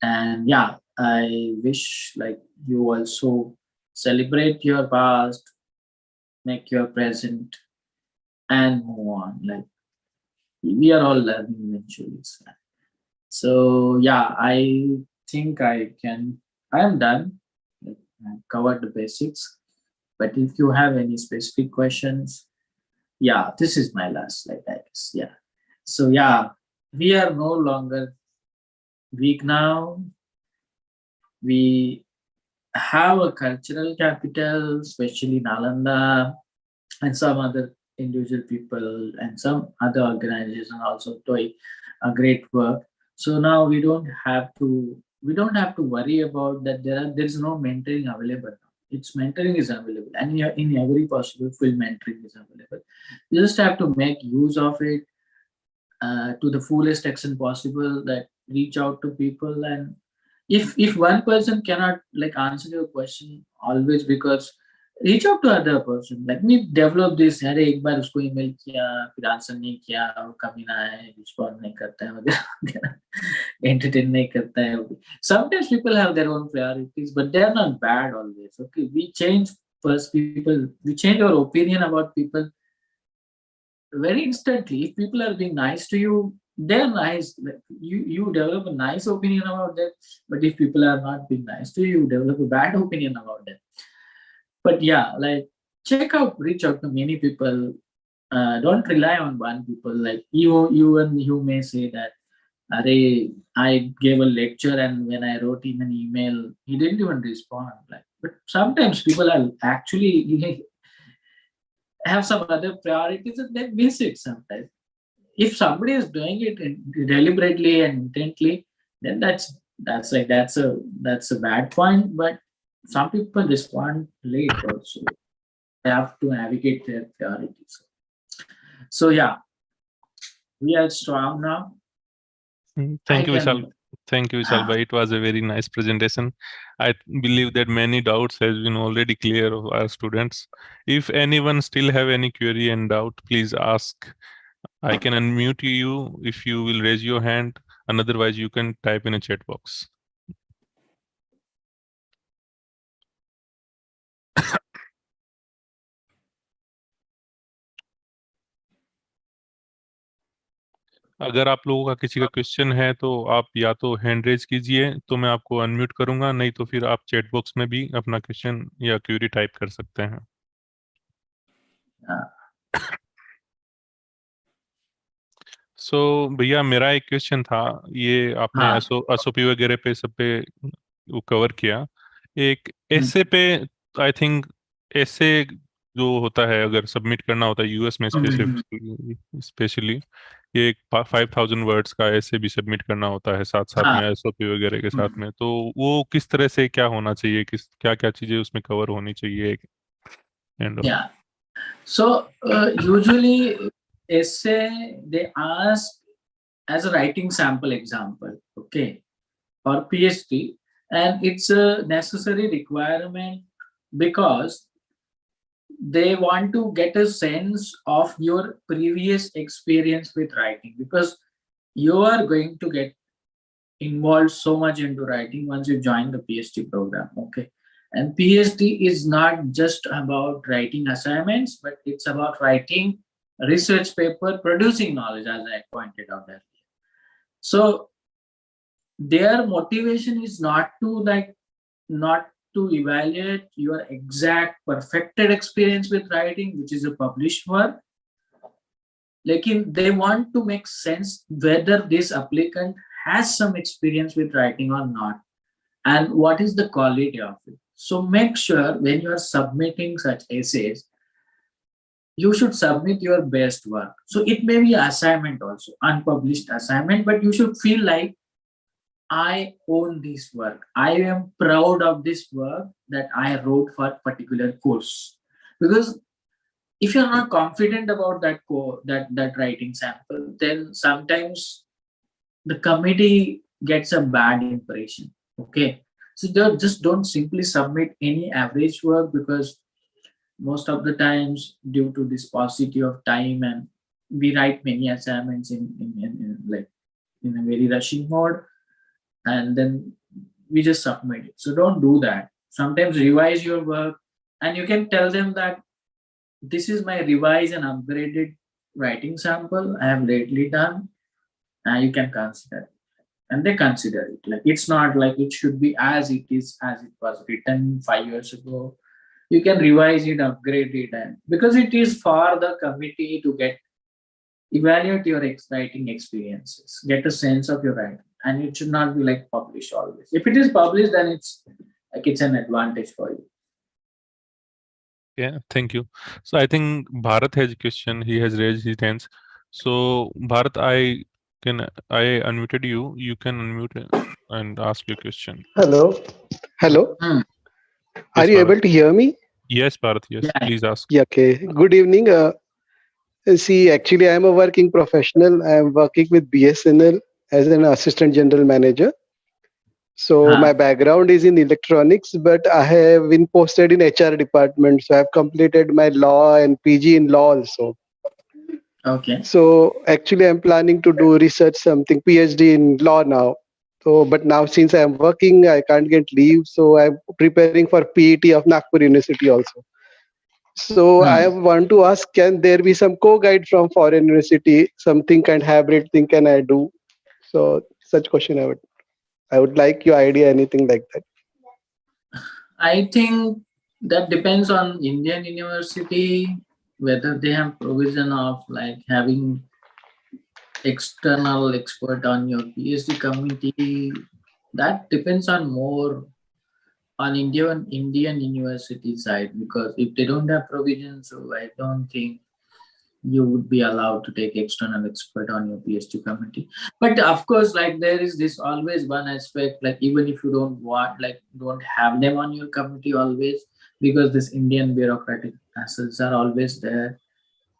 and yeah, I wish like you also celebrate your past, make your present, and move on. Like we are all learning eventually. So yeah, I think I am done. Like, I covered the basics. But if you have any specific questions, yeah, this is my last slide, I guess. Yeah. So yeah, we are no longer weak now. We have a cultural capital, especially Nalanda, and some other individual people and some other organizations also doing a great work. So now we don't have to we don't have to worry about that. There is no mentoring available now. It's mentoring is available, and in every possible field, mentoring is available. You just have to make use of it to the fullest extent possible. That reach out to people, and if one person cannot like answer your question always, because reach out to other person. Let me develop this. अरे एक बार उसको email किया, फिर answer नहीं किया, वो कमीना है, respond नहीं करता है वगैरह, entertain नहीं करता है. Sometimes people have their own priorities, but they are not bad always. Okay, we change we change our opinion about people very instantly. If people are being nice to you, they're nice. Like, you develop a nice opinion about them. But if people are not being nice to you, you develop a bad opinion about them. But yeah, like reach out to many people. Don't rely on one people. Like you may say that, I gave a lecture and when I wrote him an email, he didn't even respond. Like, but sometimes people are actually have some other priorities and they miss it sometimes. If somebody is doing it deliberately and intently, then that's a bad point. But some people respond late also. They have to navigate their priorities. So yeah, we are strong now. Thank you, Vishal. Thank you, Vishal bhai. It was a very nice presentation. I believe that many doubts has been already clear of our students. If anyone still have any query and doubt, please ask. I can unmute you if you will raise your hand, and otherwise you can type in a chat box. अगर आप लोगों का किसी का question है तो आप या तो हैंड रेज कीजिए तो मैं आपको अनम्यूट करूंगा, नहीं तो फिर आप चैट बॉक्स में भी अपना क्वेश्चन या क्वेरी टाइप कर सकते हैं. सो भैया मेरा एक क्वेश्चन था, ये आपने एसओपी वगैरह पे सब पे वो कवर किया. एक ऐसे पे आई थिंक ऐसे जो होता है अगर सबमिट करना होता है यूएस में स्पेशली ये 5000 वर्ड्स का ऐसे भी सबमिट करना होता है साथ साथ में एसओपी वगैरह के साथ में, तो वो किस तरह से क्या होना चाहिए, क्या क्या चीजें उसमें कवर होनी चाहिए? So usually essay they ask as a writing sample example, okay, or PhD, and it's a necessary requirement because they want to get a sense of your previous experience with writing, because you are going to get involved so much into writing once you join the PhD program, okay. And PhD is not just about writing assignments, but it's about writing research paper, producing knowledge, as I pointed out earlier. So their motivation is not to evaluate your exact perfected experience with writing, which is a published work. Like they want to make sense whether this applicant has some experience with writing or not, and what is the quality of it. So make sure when you are submitting such essays, you should submit your best work. So it may be assignment also, unpublished assignment, but you should feel like, I own this work. I am proud of this work that I wrote for a particular course. Because if you're not confident about that writing sample, then sometimes the committee gets a bad impression. Okay. So just don't simply submit any average work, because most of the times due to this paucity of time, and we write many assignments in a very rushing mode, and then we just submit it. So don't do that. Sometimes revise your work, and you can tell them that this is my revised and upgraded writing sample I have lately done, and you can consider it. And they consider it. Like it's not like it should be as it was written 5 years ago. You can revise it, upgrade it, and because it is for the committee to evaluate your writing experiences, get a sense of your writing, and it should not be like published always. If it is published, then it's an advantage for you. Yeah, thank you. So I think Bharat has a question. He has raised his hands. So Bharat, I unmuted you. You can unmute. and ask your question. Hello. Hello. Hmm. Are Yes, you Bharat. able to hear me? Yes, Bharat. Yes, Yeah. please ask. Yeah. Okay. Good evening. See, actually, I am a working professional. I am working with BSNL as an assistant general manager. So Huh. my background is in electronics, but I have been posted in HR department. So I have completed my law and PG in law also. Okay. So actually, I'm planning to do research, something PhD in law now. So, but now since I'm working, I can't get leave. So I'm preparing for PET of Nagpur University also. So I Hmm. want to ask, can there be some co-guide from foreign university, something kind hybrid thing can I do? So such question I would like your idea, anything like that. I think that depends on Indian university whether they have provision of like having external expert on your PhD committee. That depends on more on Indian university side, because if they don't have provision, so I don't think you would be allowed to take external expert on your PhD committee. But of course, like there is this always one aspect, like even if you don't want, like don't have them on your committee always, because this Indian bureaucratic hassles are always there.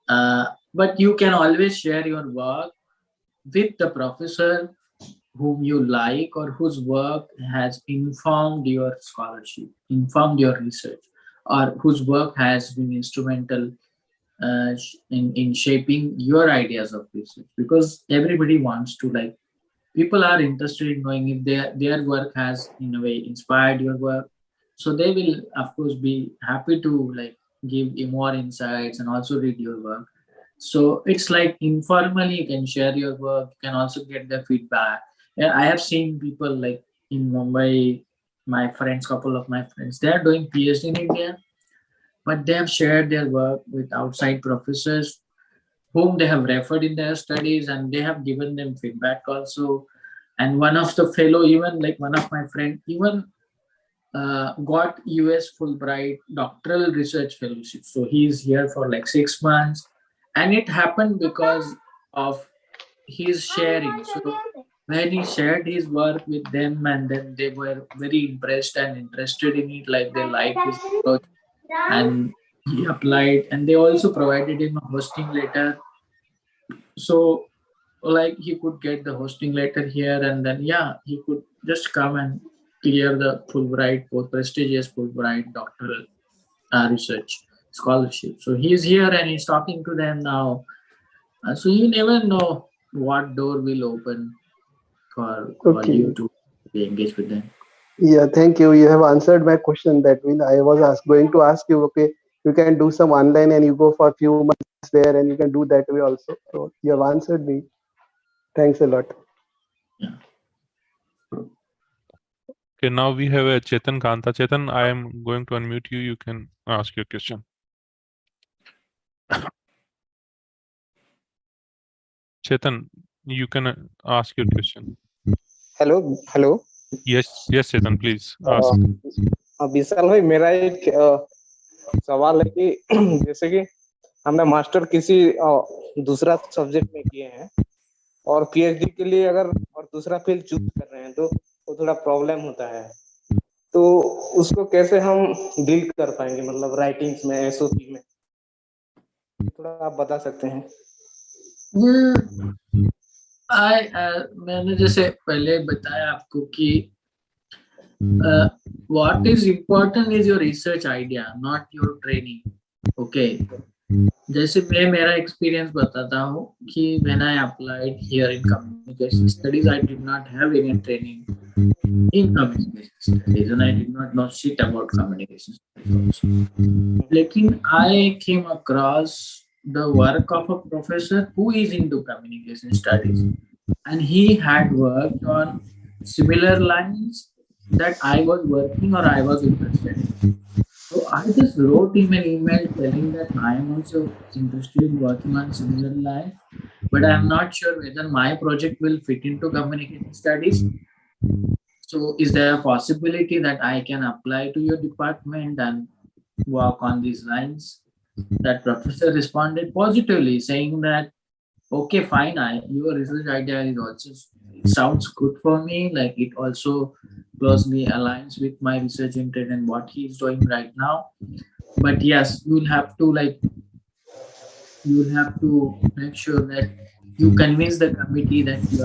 But you can always share your work with the professor whom you like or whose work has informed your scholarship, informed your research, or whose work has been instrumental in shaping your ideas of research. Because everybody wants to, like, people are interested in knowing if their work has in a way inspired your work, so they will of course be happy to like give you more insights and also read your work. So it's like informally you can share your work, you can also get the feedback. Yeah, I have seen people like in Mumbai, my friends, couple of my friends, they are doing PhD in India, but they have shared their work with outside professors whom they have referred in their studies, and they have given them feedback also. And one of the fellow, even like one of my friend, even got US Fulbright doctoral research fellowship. So he's here for like 6 months, and it happened because of his sharing. So when he shared his work with them, and then they were very impressed and interested in it, like they liked his approach, and he applied, and they also provided him a hosting letter. So like he could get the hosting letter here, and then yeah, he could just come and clear the Fulbright, both prestigious Fulbright doctoral research scholarship. So he's here and he's talking to them now. So you never know what door will open for you Okay. to be engaged with them. Yeah, thank you. You have answered my question. That means I was going to ask you, okay, you can do some online and you go for a few months there and you can do that way also. So you have answered me. Thanks a lot. Yeah. Okay, now we have a Chetan Kanta. Chetan, I am going to unmute you. You can ask your question. Chetan, you can ask your question. Hello Yes, yes, Chetan, please ask. विशाल भाई, मेरा एक सवाल है कि जैसे कि हमने master किसी दूसरा सब्जेक्ट में किए हैं और पीएचडी के लिए अगर और दूसरा फील्ड चूज कर रहे हैं तो वो थोड़ा प्रॉब्लम होता है, तो उसको कैसे हम डील कर पाएंगे, मतलब राइटिंग्स में, एसओपी में, थोड़ा आप बता सकते हैं? मैंने जैसे पहले बताया आपको कि what is important is your research idea, not your training. Okay. जैसे मैं मेरा एक्सपीरियंस बताता हूँ कि when I applied here in communication studies, I did not have any training in communication studies, and I did not know shit about communication studies also. लेकिन I came across the work of a professor who is into communication studies, and he had worked on similar lines that I was working or I was interested in. So I just wrote him an email telling that I am also interested in working on similar lines, but I am not sure whether my project will fit into communication studies. So is there a possibility that I can apply to your department and work on these lines? That professor responded positively, saying that okay, fine, your research idea is also it sounds good for me. Like it also closely aligns with my research intent and what he's doing right now. But yes, you will have to make sure that you convince the committee that you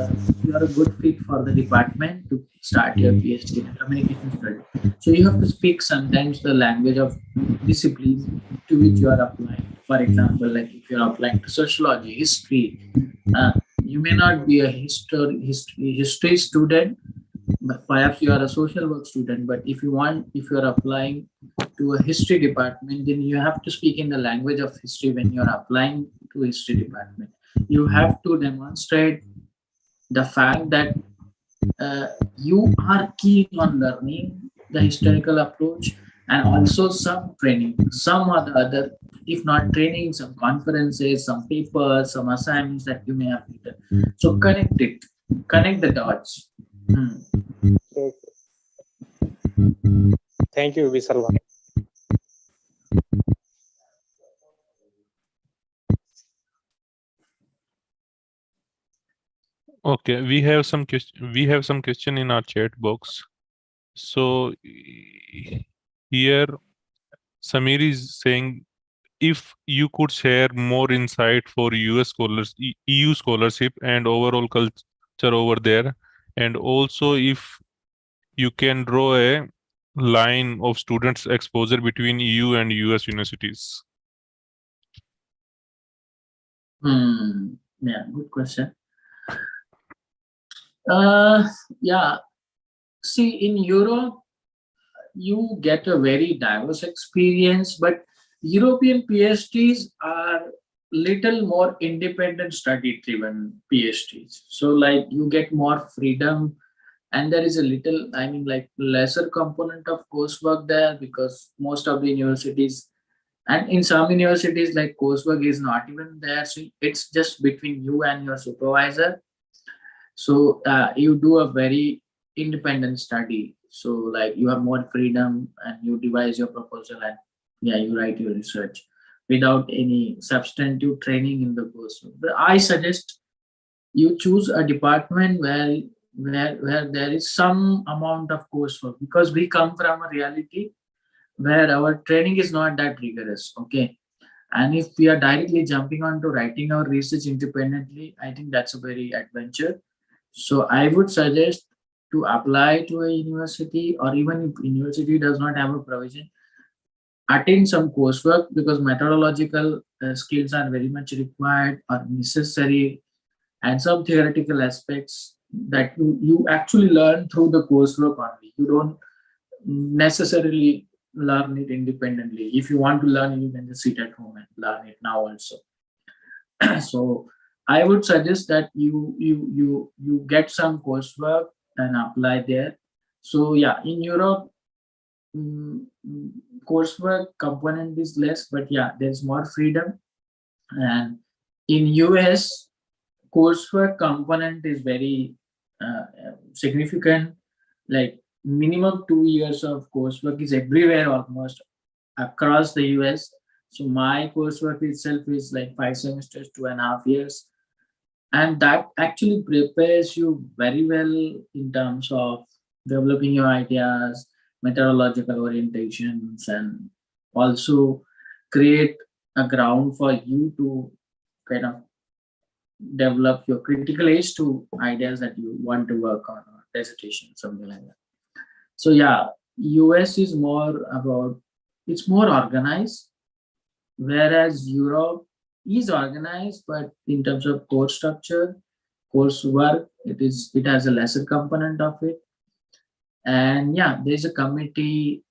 are a good fit for the department to start your PhD in a communication study. So you have to speak sometimes the language of discipline to which you are applying. For example, like if you are applying to sociology, history, you may not be a history student, but perhaps you are a social work student. But if you are applying to a history department, then you have to speak in the language of history when you are applying to history department. You have to demonstrate the fact that you are keen on learning the historical approach, and also some training, some other, if not training, some conferences, some papers, some assignments that you may have written. So connect the dots. Thank you, Vishal. Okay, we have some question in our chat box. So here Samir is saying, if you could share more insight for US scholars, EU scholarship and overall culture over there, and also if you can draw a line of students' exposure between EU and US universities. Yeah, good question. Yeah, see, in Europe, you get a very diverse experience, but European PhDs are little more independent study driven PhDs. So like you get more freedom, and there is a little, I mean, like lesser component of coursework there, because most of the universities, and in some universities, like coursework is not even there. So it's just between you and your supervisor. So you do a very independent study. So like you have more freedom and you devise your proposal, and yeah, you write your research without any substantive training in the course. But I suggest you choose a department where there is some amount of coursework, because we come from a reality where our training is not that rigorous. Okay. And if we are directly jumping on to writing our research independently, I think that's a very adventure. So I would suggest to apply to a university, or even if university does not have a provision, attend some coursework, because methodological skills are very much required or necessary, and some theoretical aspects that you actually learn through the coursework only. You don't necessarily learn it independently. If you want to learn, you can just sit at home and learn it now also. So I would suggest that you get some coursework and apply there. So yeah, in Europe, coursework component is less, but yeah, there's more freedom. And in US, coursework component is very significant. Like minimum 2 years of coursework is everywhere almost across the US. So my coursework itself is like 5 semesters, 2.5 years. And that actually prepares you very well in terms of developing your ideas, methodological orientations, and also create a ground for you to kind of develop your critical age to ideas that you want to work on, or dissertation, something like that. So yeah, US is more about, it's more organized, whereas Europe is organized, but in terms of course structure, coursework, it has a lesser component of it. And yeah, there's a committee,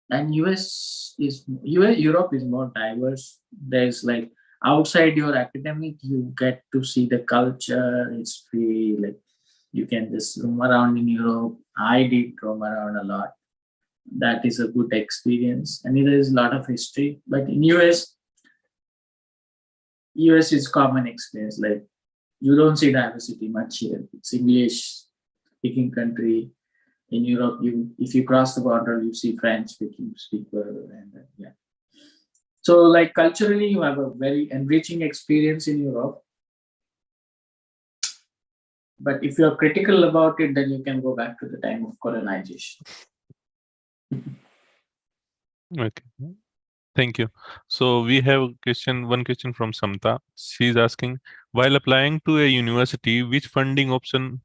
and Europe is more diverse. There's like outside your academic, you get to see the culture, history, like you can just roam around in Europe. I did roam around a lot. That is a good experience. And there is a lot of history. But in US is common experience. Like you don't see diversity much here. It's English speaking country. In Europe, if you cross the border, you see French speaking people, and yeah. So like culturally, you have a very enriching experience in Europe. But if you're critical about it, then you can go back to the time of colonization. Okay. Thank you. So we have one question from Samta. She's asking, while applying to a university, which funding option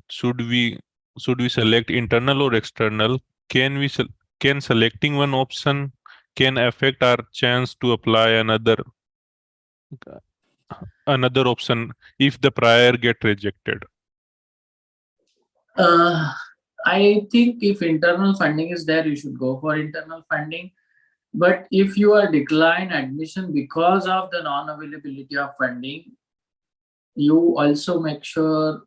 should we select, internal or external? Can selecting one option can affect our chance to apply another option if the prior get rejected? I think if internal funding is there, you should go for internal funding. But if you are declined admission because of the non-availability of funding, you also make sure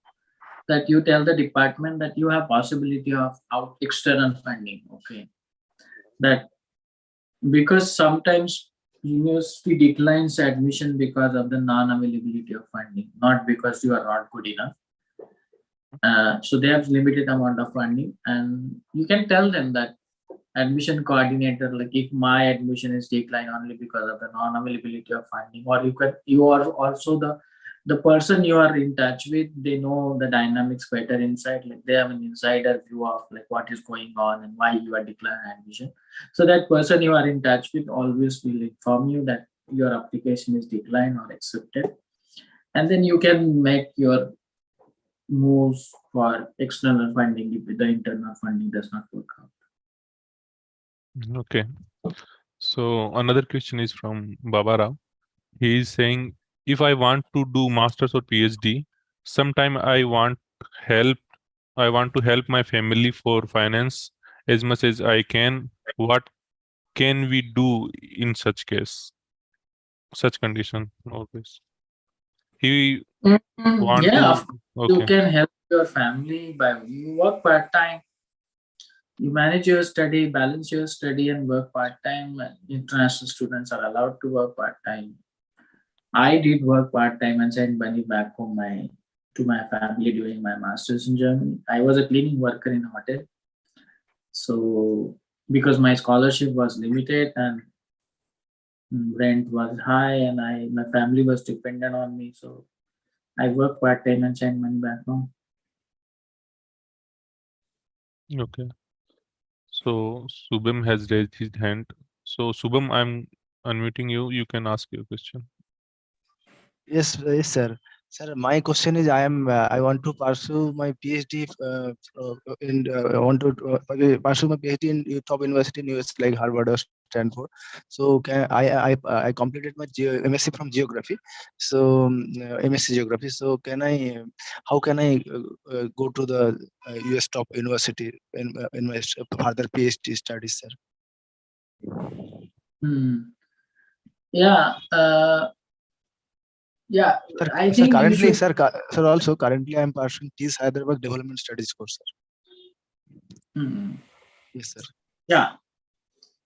that you tell the department that you have possibility of external funding. Okay, that because sometimes university declines admission because of the non-availability of funding, not because you are not good enough. So they have limited amount of funding, and you can tell them that admission coordinator, like if my admission is declined only because of the non-availability of funding, or you are also the person you are in touch with, they know the dynamics better inside, like they have an insider view of like what is going on and why you are declined admission. So that person you are in touch with always will inform you that your application is declined or accepted, and then you can make your moves for external funding if the internal funding does not work out. Okay. So another question is from Baba Rao. He is saying, if I want to do masters or PhD, sometime I want to help my family for finance as much as I can. What can we do in such condition? Always. He want Yeah, to. Okay. you can help your family by you work part-time. You manage your study, balance your study, and work part-time. International students are allowed to work part-time. I did work part-time and sent money back home to my family during my master's in Germany. I was a cleaning worker in a hotel. So because my scholarship was limited and rent was high and my family was dependent on me, so I worked part-time and sent money back home. Okay. So Subham has raised his hand. So Subham, I'm unmuting you. You can ask your question. Yes, sir. Sir, my question is, I want to pursue my PhD I want to pursue my PhD in top university in US like Harvard or Stanford. So I completed my MSc from geography. So MSc geography. So how can I go to the US top university in my further PhD studies, sir? Yeah. Yeah, Sir, I think currently, you should. also currently I am pursuing TIS Hyderabad Development Studies course, sir. Yes, sir. Yeah.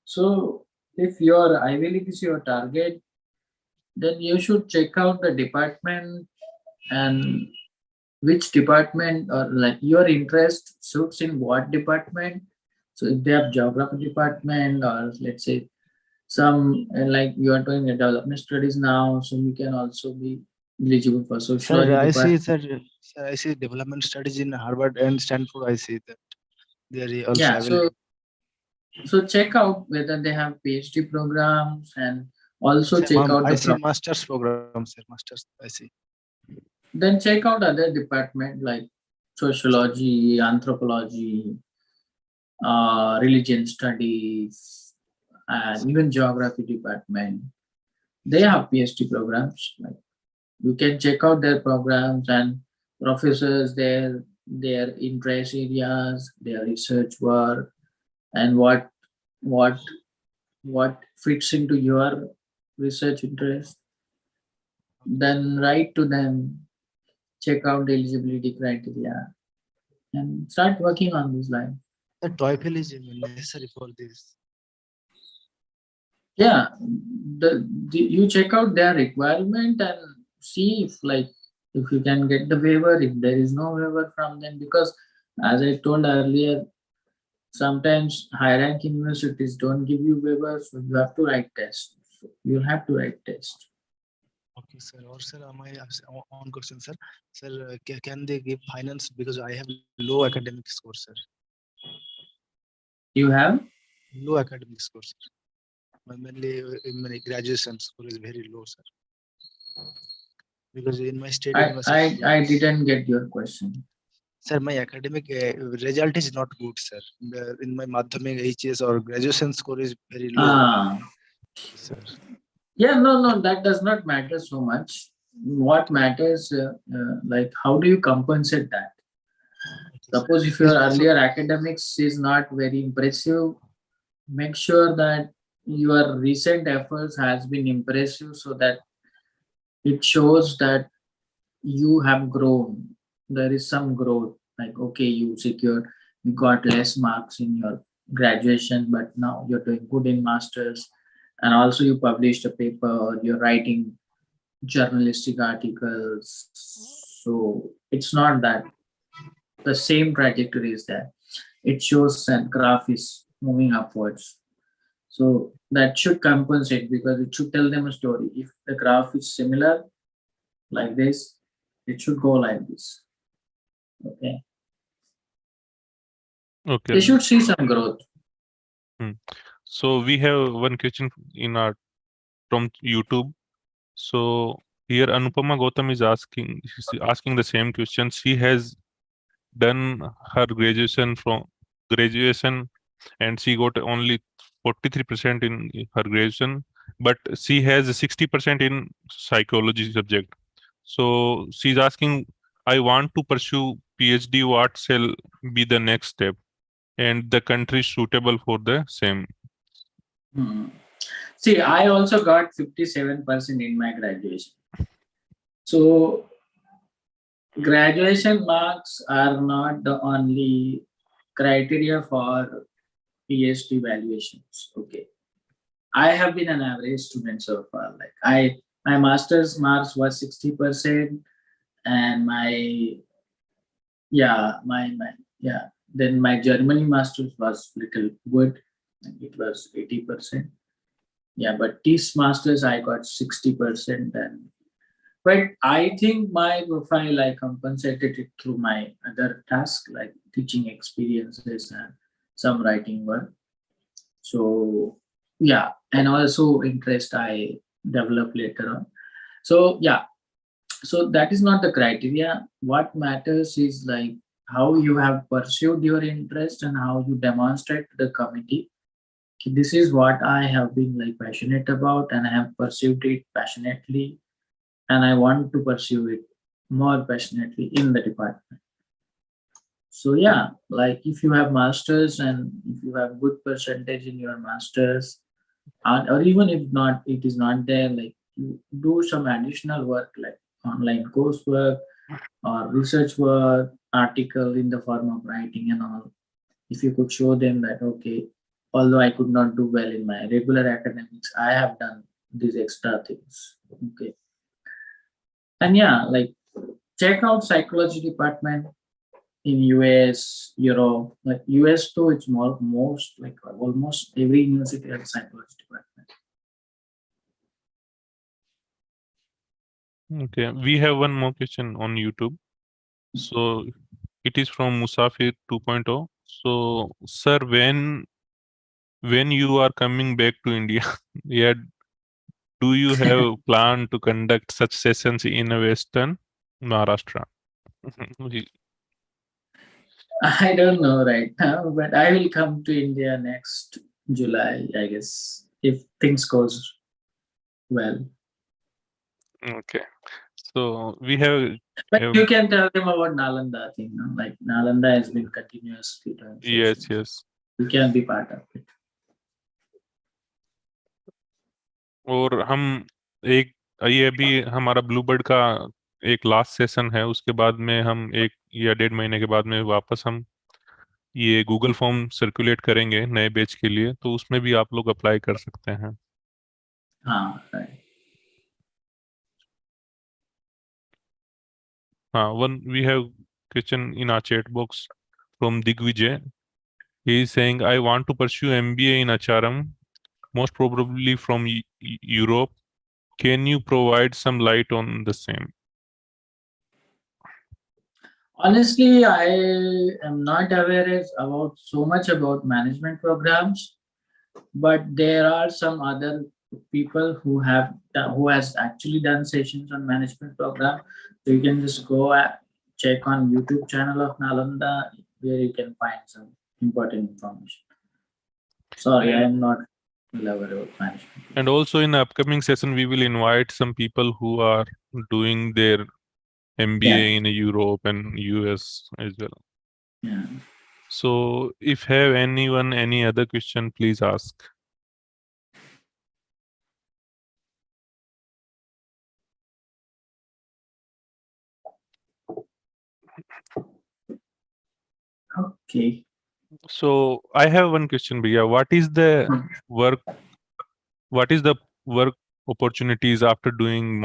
So if your Ivy League is your target, then you should check out the department and which department or like your interest suits in what department. So if they have geography department, or let's say some like you are doing a development studies now, so you can also be eligible for sociology Sir, department. I see development studies in Harvard and Stanford. I see that they are also Yeah, available. so check out whether they have PhD programs, and also Sir, check out I the see master's program, sir. Masters, I see. then check out other department like sociology, anthropology, religion studies, and even geography department. They have PhD programs. Like you can check out their programs and professors, their interest areas, their research work, and what what fits into your research interest. Then write to them, check out the eligibility criteria, and start working on this line. The TOEFL is necessary for this. Yeah, you check out their requirement and see if you can get the waiver. If there is no waiver from them, because as I told earlier, sometimes high rank universities don't give you waivers, so you have to write tests. So you'll have to write tests. Okay, sir. Or sir, my on question, sir. Sir, can they give finance because I have low academic score, sir? You have? Low academic score, sir. Mainly in my graduation score is very low, sir. Because in my state university, I didn't get your question. sir, my academic result is not good, sir. In my madhyamik, HS or graduation score is very low, sir. Yeah, no, that does not matter so much. What matters, like, how do you compensate that? Suppose if your earlier academics is not very impressive, make sure that your recent efforts has been impressive so that it shows that you have grown. There is some growth. Like, okay, you got less marks in your graduation, but now you're doing good in masters, and also you published a paper, or you're writing journalistic articles. So it's not that the same trajectory is there. It shows that graph is moving upwards. So that should compensate, because it should tell them a story. If the graph is similar like this, it should go like this. Okay. Okay. They should see some growth. So we have one question from YouTube. So here Anupama Gautam is asking the same question. She has done her graduation and she got only 43% in her graduation, but she has 60% in psychology subject. So she's asking, I want to pursue PhD, what shall be the next step, and the country suitable for the same? See, I also got 57% in my graduation. So graduation marks are not the only criteria for PhD valuations. Okay. I have been an average student so far. Like my master's marks was 60%, and then my Germany master's was little good. It was 80%. Yeah, but this master's I got 60%, but I think my profile, I compensated it through my other tasks like teaching experiences and some writing work. So yeah, and also interest I developed later on. So yeah, so that is not the criteria. What matters is like how you have pursued your interest and how you demonstrate to the committee. This is what I have been like passionate about, and I have pursued it passionately, and I want to pursue it more passionately in the department. So yeah, like if you have masters and if you have good percentage in your masters, or even if not, it is not there, like you do some additional work like online coursework or research work, article in the form of writing and all. If you could show them that, okay, although I could not do well in my regular academics, I have done these extra things. Okay. And yeah, like check out psychology department in US, Europe. Like US though, it's most like almost every university has psychology department. Okay, we have one more question on YouTube. So it is from Musafir 2.0. So sir, when you are coming back to India, yeah, do you have plan to conduct such sessions in Western Maharashtra? I don't know right now, but I will come to India next July, I guess, if things goes well. Okay, so we have. But you can tell them about Nalanda thing, no? Like Nalanda has been continuously doing Yes, sessions. yes. You can be part of it. और हम एक ये अभी हमारा Bluebird का एक last session है, उसके बाद में हम 1 या 1.5 महीने के बाद में वापस हम ये गूगल फॉर्म सर्कुलेट करेंगे नए बैच के लिए, तो उसमें भी आप लोग अप्लाई कर सकते हैं. हाँ, right. One we have question in our chat box from Digvijay. He is saying, I want to pursue MBA in HRM, most probably from Europe. Can you provide some light on the same? Honestly, I am not aware about so much about management programs, but there are some other people who has actually done sessions on management program. So you can just go check on YouTube channel of Nalanda, where you can find some important information. Sorry, I am not aware about management. And also in the upcoming session, we will invite some people who are doing their MBA in Europe and US as well. Yeah. So if have anyone any other question, please ask. Okay. So I have one question, Bhaiya. What is the work opportunities after doing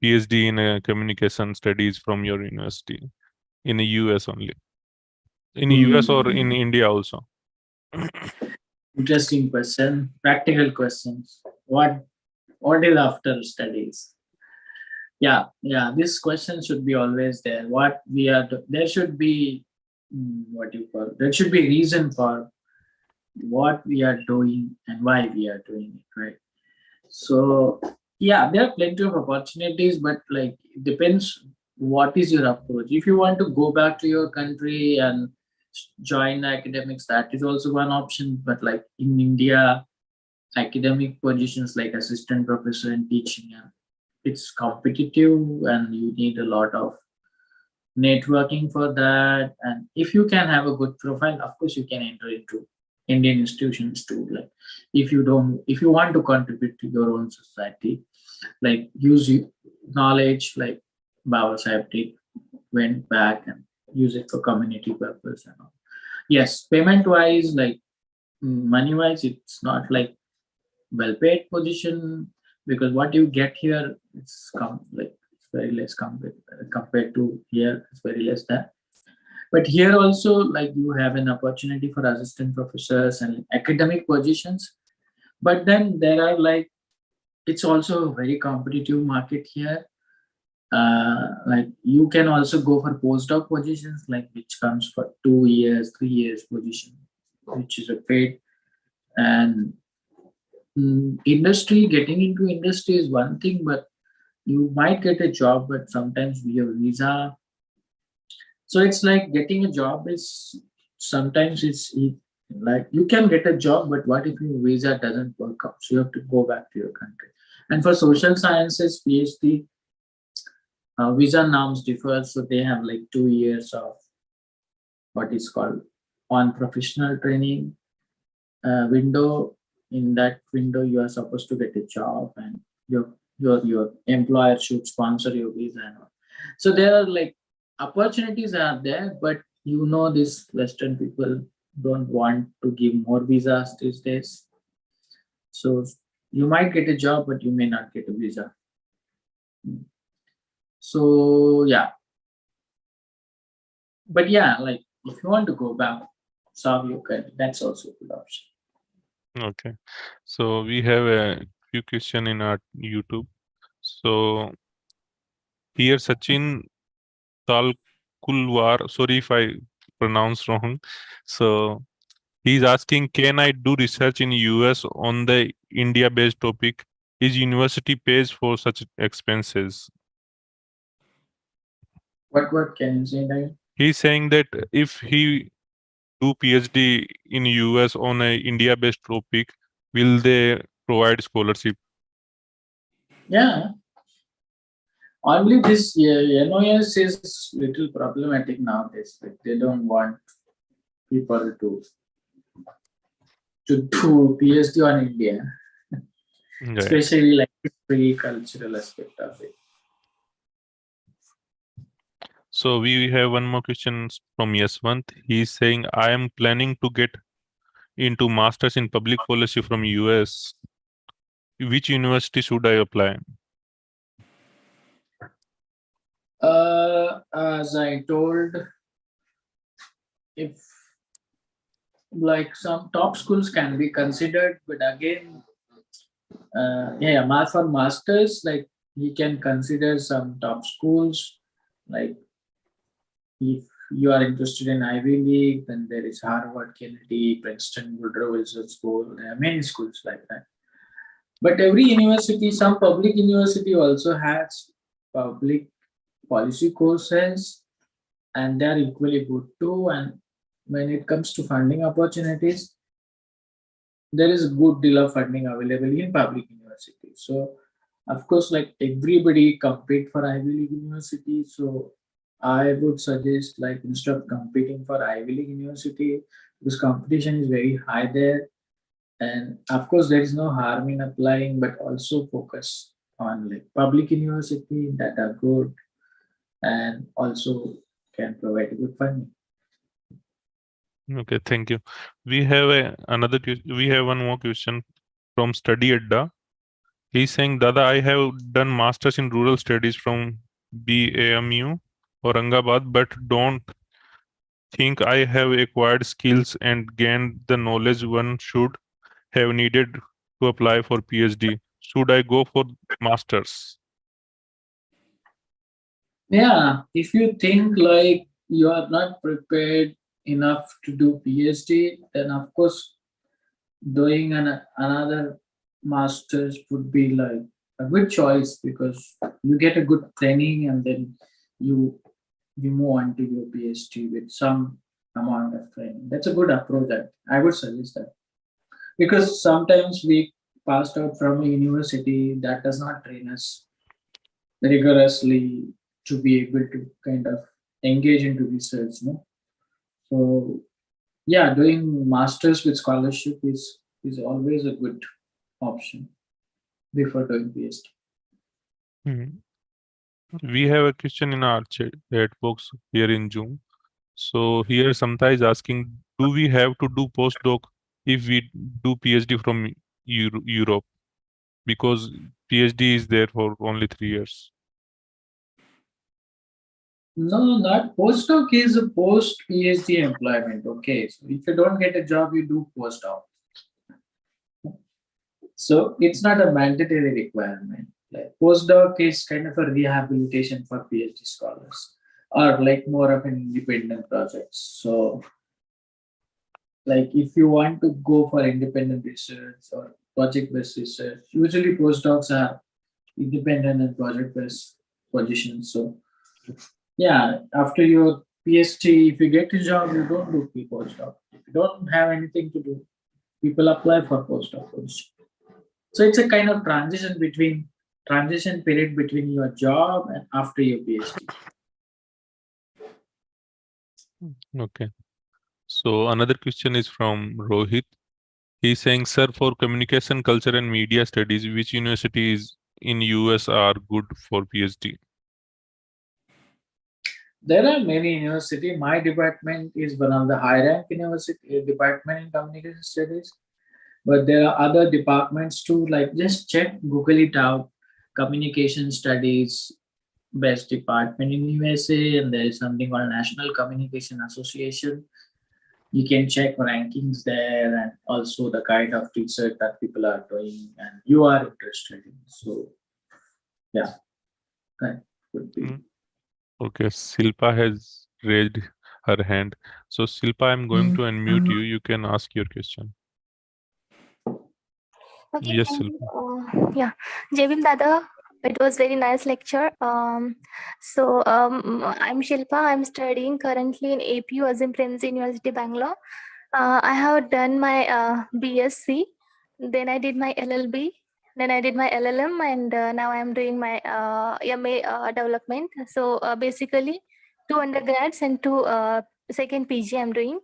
PhD in communication studies from your university in the US only? In the US or in India also? Interesting question. Practical questions. What is after studies? Yeah. This question should be always there. What we are there should be there should be reason for what we are doing and why we are doing it, right? So yeah, there are plenty of opportunities, but like it depends what is your approach. If you want to go back to your country and join academics, that is also one option. But like in India, academic positions like assistant professor and teaching, it's competitive and you need a lot of networking for that. And if you can have a good profile, of course you can enter into Indian institutions too. Like if you want to contribute to your own society, like use knowledge like Baba Sahib did, went back and use it for community purpose and all. Yes, payment wise, like money wise, it's not like well paid position, because what you get here it's very less compared to here. It's very less there. But here also, like you have an opportunity for assistant professors and academic positions. But then there are like, it's also a very competitive market here. Like you can also go for postdoc positions, like which comes for 2 years, 3 years position, which is a paid. And getting into industry is one thing, but you might get a job, but sometimes via visa. So it's like getting a job is sometimes like you can get a job, but what if your visa doesn't work out? So you have to go back to your country. And for social sciences, PhD, visa norms differ. So they have like 2 years of what is called on professional training window. In that window, you are supposed to get a job, and your employer should sponsor your visa and all. So there are like opportunities are there, but these Western people don't want to give more visas these days. So you might get a job, but you may not get a visa. So yeah. But yeah, like if you want to go back, solve your career, that's also a good option. Okay. So we have a few questions in our YouTube. So here Sachin Talkulwar, sorry if I pronounce wrong. So he's asking, can I do research in US on the India-based topic? His university pays for such expenses. What can you say there? He's saying that if he do PhD in US on a India-based topic, will they provide scholarship? Yeah. Only this NOS is little problematic nowadays. Like they don't want people to do PhD on India, Right. especially like the cultural aspect of it. So we have one more question from Yaswant. He's saying, I am planning to get into Masters in Public Policy from US. Which university should I apply? As I told, if like some top schools can be considered, but again, For masters, like he can consider some top schools. Like if you are interested in Ivy League, then there is Harvard, Kennedy, Princeton, Woodrow Wilson School. There are many schools like that. But every university, some public university also has public policy courses, and they are equally good too. And when it comes to funding opportunities, there is a good deal of funding available in public universities. So, of course, like everybody compete for Ivy League university. So, I would suggest like instead of competing for Ivy League university, because competition is very high there, and of course there is no harm in applying, but also focus on like public university that are good and also can provide good funding. Okay, thank you. We have one more question from Study Adda. He's saying, Dada, I have done masters in rural studies from BAMU Aurangabad, but don't think I have acquired skills and gained the knowledge one should have needed to apply for PhD. Should I go for masters? Yeah, if you think like you are not prepared enough to do PhD, then of course doing another master's would be like a good choice, because you get a good training and then you move on to your PhD with some amount of training. That's a good approach. That I would suggest that, because sometimes we passed out from a university that does not train us rigorously to be able to kind of engage into research. No? So yeah, doing masters with scholarship is always a good option before doing PhD. We have a question in our chat box here in Zoom. So here Samta is asking, do we have to do postdoc if we do PhD from Europe? Because PhD is there for only 3 years. No, not postdoc is a post PhD employment. Okay, so if you don't get a job, you do postdoc. So it's not a mandatory requirement. Like postdoc is kind of a rehabilitation for PhD scholars, or like more of an independent project. So like if you want to go for independent research or project-based research, usually postdocs are independent and project-based positions. So yeah, after your PhD, if you get a job, you don't do postdoc. If you don't have anything to do, people apply for postdoc position. So it's a kind of transition period between your job and after your PhD. Okay. So another question is from Rohit. He's saying, sir, for communication, culture and media studies, which universities in US are good for PhD? There are many universities. My department is one of the high-rank university department in communication studies, but there are other departments too. Like just check, Google it out. Communication studies, best department in USA, and there is something called National Communication Association. You can check rankings there, and also the kind of research that people are doing and you are interested in. So yeah, that would be. Okay, Silpa has raised her hand. So Silpa, I'm going to unmute you. You can ask your question. Okay, Yes, thank Silpa. you. Yeah, Jebim Dada, it was very nice lecture. I'm Shilpa. I'm studying currently in APU Azim Premji University, Bangalore. I have done my BSc, then I did my LLB, then I did my LLM, and now I'm doing my MA development. So basically, 2 undergrads and 2 second PG I'm doing.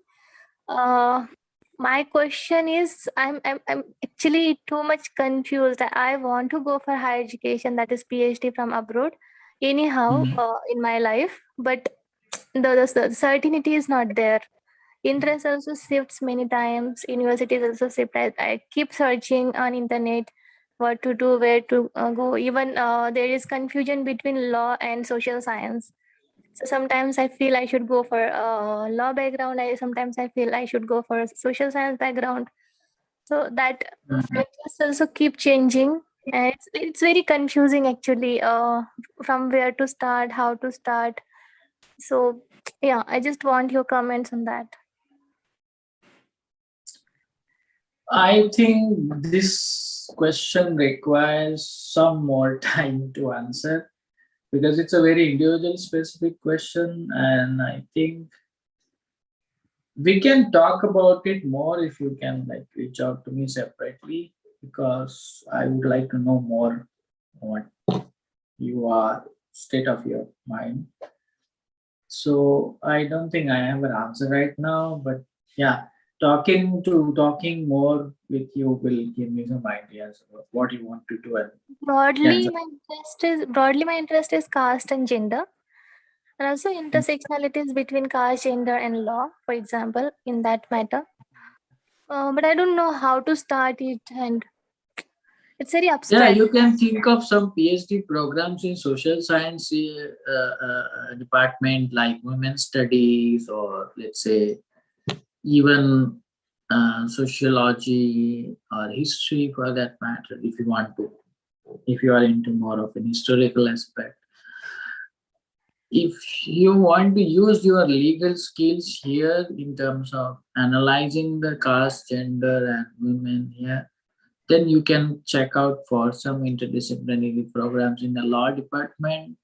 My question is, I'm actually too much confused. I want to go for higher education, that is PhD from abroad, anyhow in my life, but the certainty is not there. Interest also shifts many times. Universities also shift. I keep searching on internet what to do, where to go. Even there is confusion between law and social science. So sometimes I feel I should go for law background. Sometimes I feel I should go for social science background. So that interests also keep changing, and it's very confusing actually. From where to start, how to start. So yeah, I just want your comments on that. I think this question requires some more time to answer because it's a very individual specific question, and I think we can talk about it more if you can like reach out to me separately, because I would like to know more what you are state of your mind. So I don't think I have an answer right now, but yeah, talking more with you will give me some ideas about what you want to do. And Broadly, Yes. my interest is caste and gender, and also intersectionalities between caste, gender, and law, for example, in that matter. But I don't know how to start it, and it's very Yeah, abstract. you can think of some PhD programs in social science department like women's studies, or let's say even sociology or history for that matter, if you want to, if you are into more of an historical aspect. If you want to use your legal skills here in terms of analyzing the caste, gender, and women here, then you can check out for some interdisciplinary programs in the law department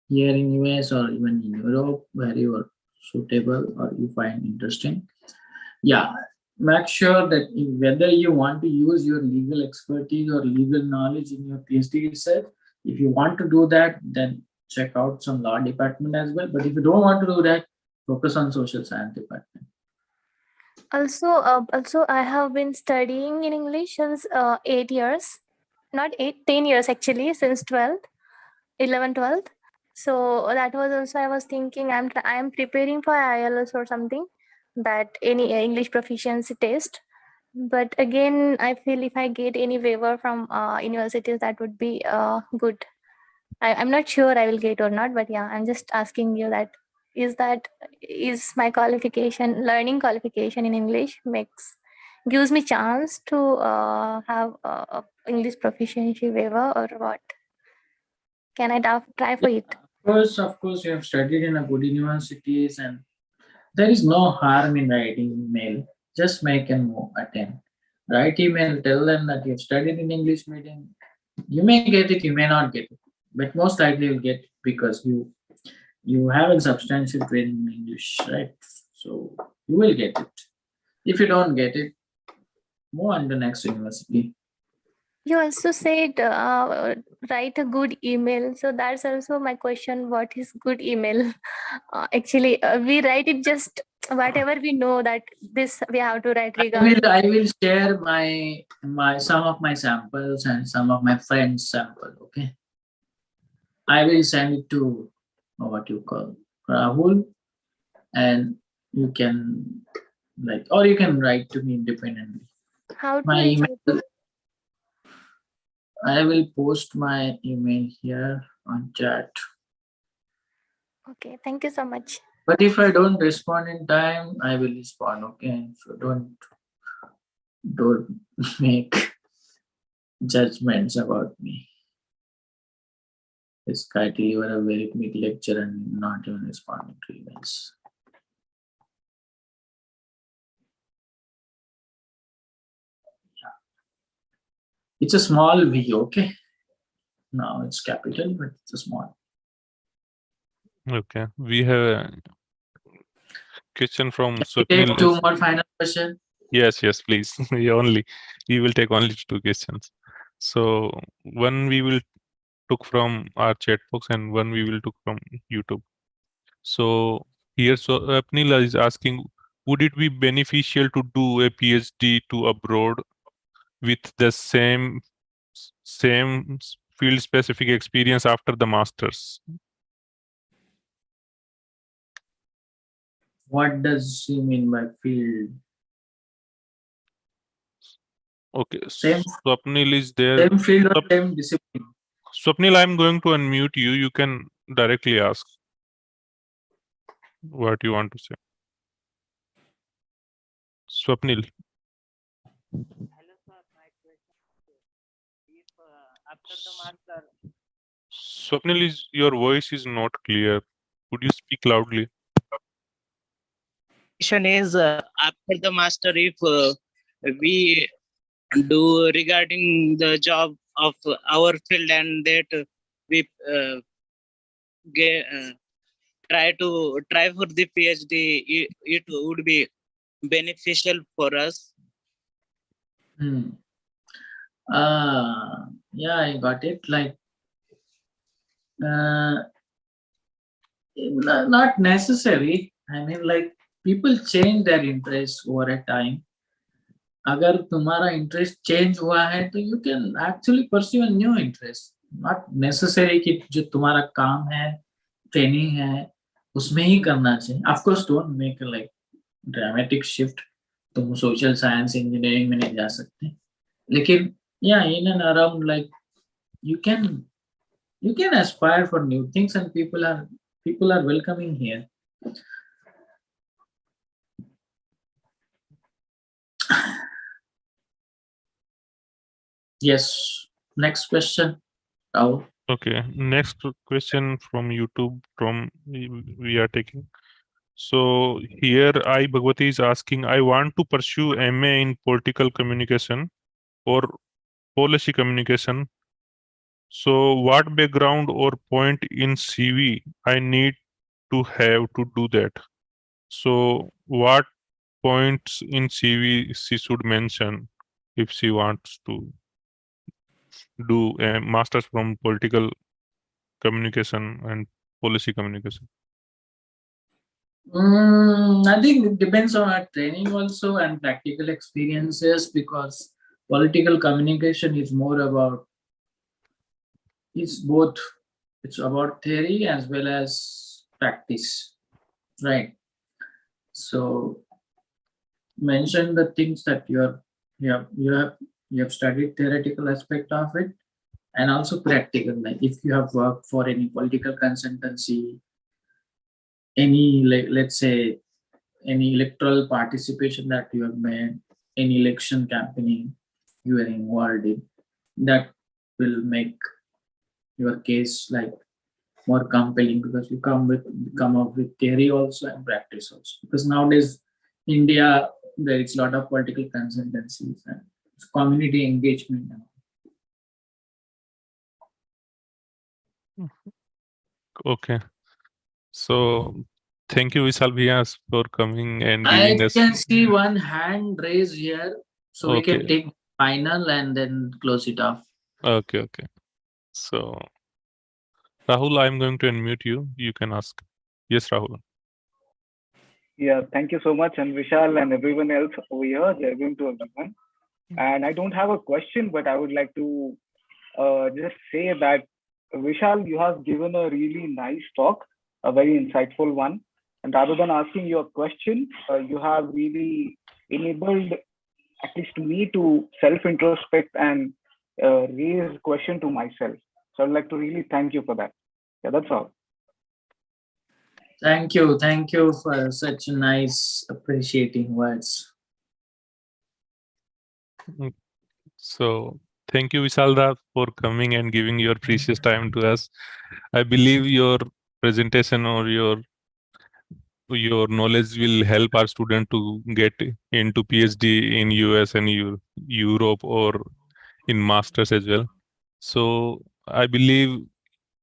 here in US or even in Europe where you are suitable or you find interesting. Yeah, make sure that whether you want to use your legal expertise or legal knowledge in your PhD research, if you want to do that, then check out some law department as well. But if you don't want to do that, focus on social science department. Also, I have been studying in English since 8 years, not 8, 10 years actually, since 12th, 11, 12th. So that was also, I was thinking I am preparing for IELTS or something, that any English proficiency test. But again, I feel if I get any waiver from universities, that would be good. I'm not sure I will get or not, but yeah, I'm just asking you that is my qualification, learning qualification in English gives me chance to have English proficiency waiver, or what? Can I try for it? Of course, you have studied in a good universities, and there is no harm in writing email. Just make and attend. Write email, tell them that you have studied in English medium. You may get it, you may not get it, but most likely you'll get it because you have a substantial training in English, right? So you will get it. If you don't get it, move on to the next university. You also said write a good email. So that's also my question. What is good email? Actually, we write it just whatever we know that this we have to write regarding. I will share my some of my samples and some of my friends' sample. Okay, I will send it to what you call Rahul, and you can or you can write to me independently. How to My reach email, out? I will post my email here on chat. Okay, thank you so much. But if I don't respond in time, I will respond. Okay, so don't make judgments about me. It's kind you are a very big lecturer and not even responding to emails. It's a small V, okay? Now it's capital, but it's a small. Okay, we have a question from Take Swapnil. two more final questions. Yes, please. We will take only 2 questions. So one we will took from our chat box and one we will took from YouTube. So here, Swapnil is asking, would it be beneficial to do a PhD to abroad with the same field specific experience after the masters? What does she mean by field? Okay, Same Swapnil is there. Same field or same discipline? Swapnil, I'm going to unmute you. You can directly ask what you want to say. Swapnil. Hello, Swapnil, your voice is not clear. Could you speak loudly? Question is after the master, if we do regarding the job of our field and that we try for the PhD, it would be beneficial for us. Yeah, I got it. Like, not necessary. I mean, like, people change their interests over a time. अगर तुम्हारा interest change हुआ है तो you can actually pursue a new interest, not necessary कि जो तुम्हारा काम है, ट्रेनिंग है, उसमें ही करना चाहिए. Of course don't make like dramatic shift. तुम सोशल साइंस इंजीनियरिंग में नहीं जा सकते, लेकिन या in and around like you can aspire for new things, and people are welcoming here. Yes, next question, Rahul. Okay, next question from YouTube we are taking. So here I Bhagwati is asking, I want to pursue MA in political communication or policy communication. So what background or point in CV I need to have to do that? So what points in CV she should mention if she wants to do a master's from political communication and policy communication? I think it depends on our training also and practical experiences, because political communication is more about, it's about theory as well as practice, right? So mention the things that you have studied theoretical aspect of it, and also practical, like if you have worked for any political consultancy, any, like, let's say any electoral participation that you have made, any election campaigning you are involved in, that will make your case like more compelling, because you come up with theory also and practice also. Because nowadays India, there is a lot of political consultancies and community engagement now. Okay, so thank you Vishal Vyas for coming and I giving us. can see one hand raised here, so we can Okay. take final and then close it off. Okay. So Rahul, I'm going to unmute you. You can ask. Yes, Rahul. Yeah, thank you so much, and Vishal and everyone else over here. They're going to everyone. And I don't have a question, but I would like to just say that, Vishal, you have given a really nice talk, a very insightful one. And rather than asking you a question, you have really enabled, at least me, to self-introspect and raise question to myself. So I'd like to really thank you for that. Yeah, that's all. Thank you for such nice appreciating words. So thank you, Vishalda, for coming and giving your precious time to us. I believe your presentation or your knowledge will help our student to get into PhD in US and Europe or in masters as well. So I believe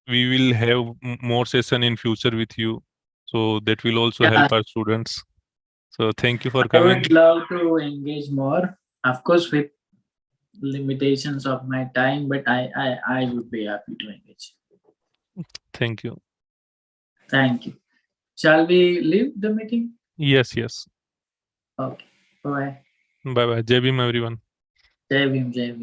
we will have more session in future with you. So that will also help our students. So thank you for I coming. would love to engage more, of course, with limitations of my time, but I would be happy to engage. Thank you. Thank you. Shall we leave the meeting? Yes. Okay. Bye. Bye. Jai Bhim, everyone. Jai Bhim, Jai Bhim.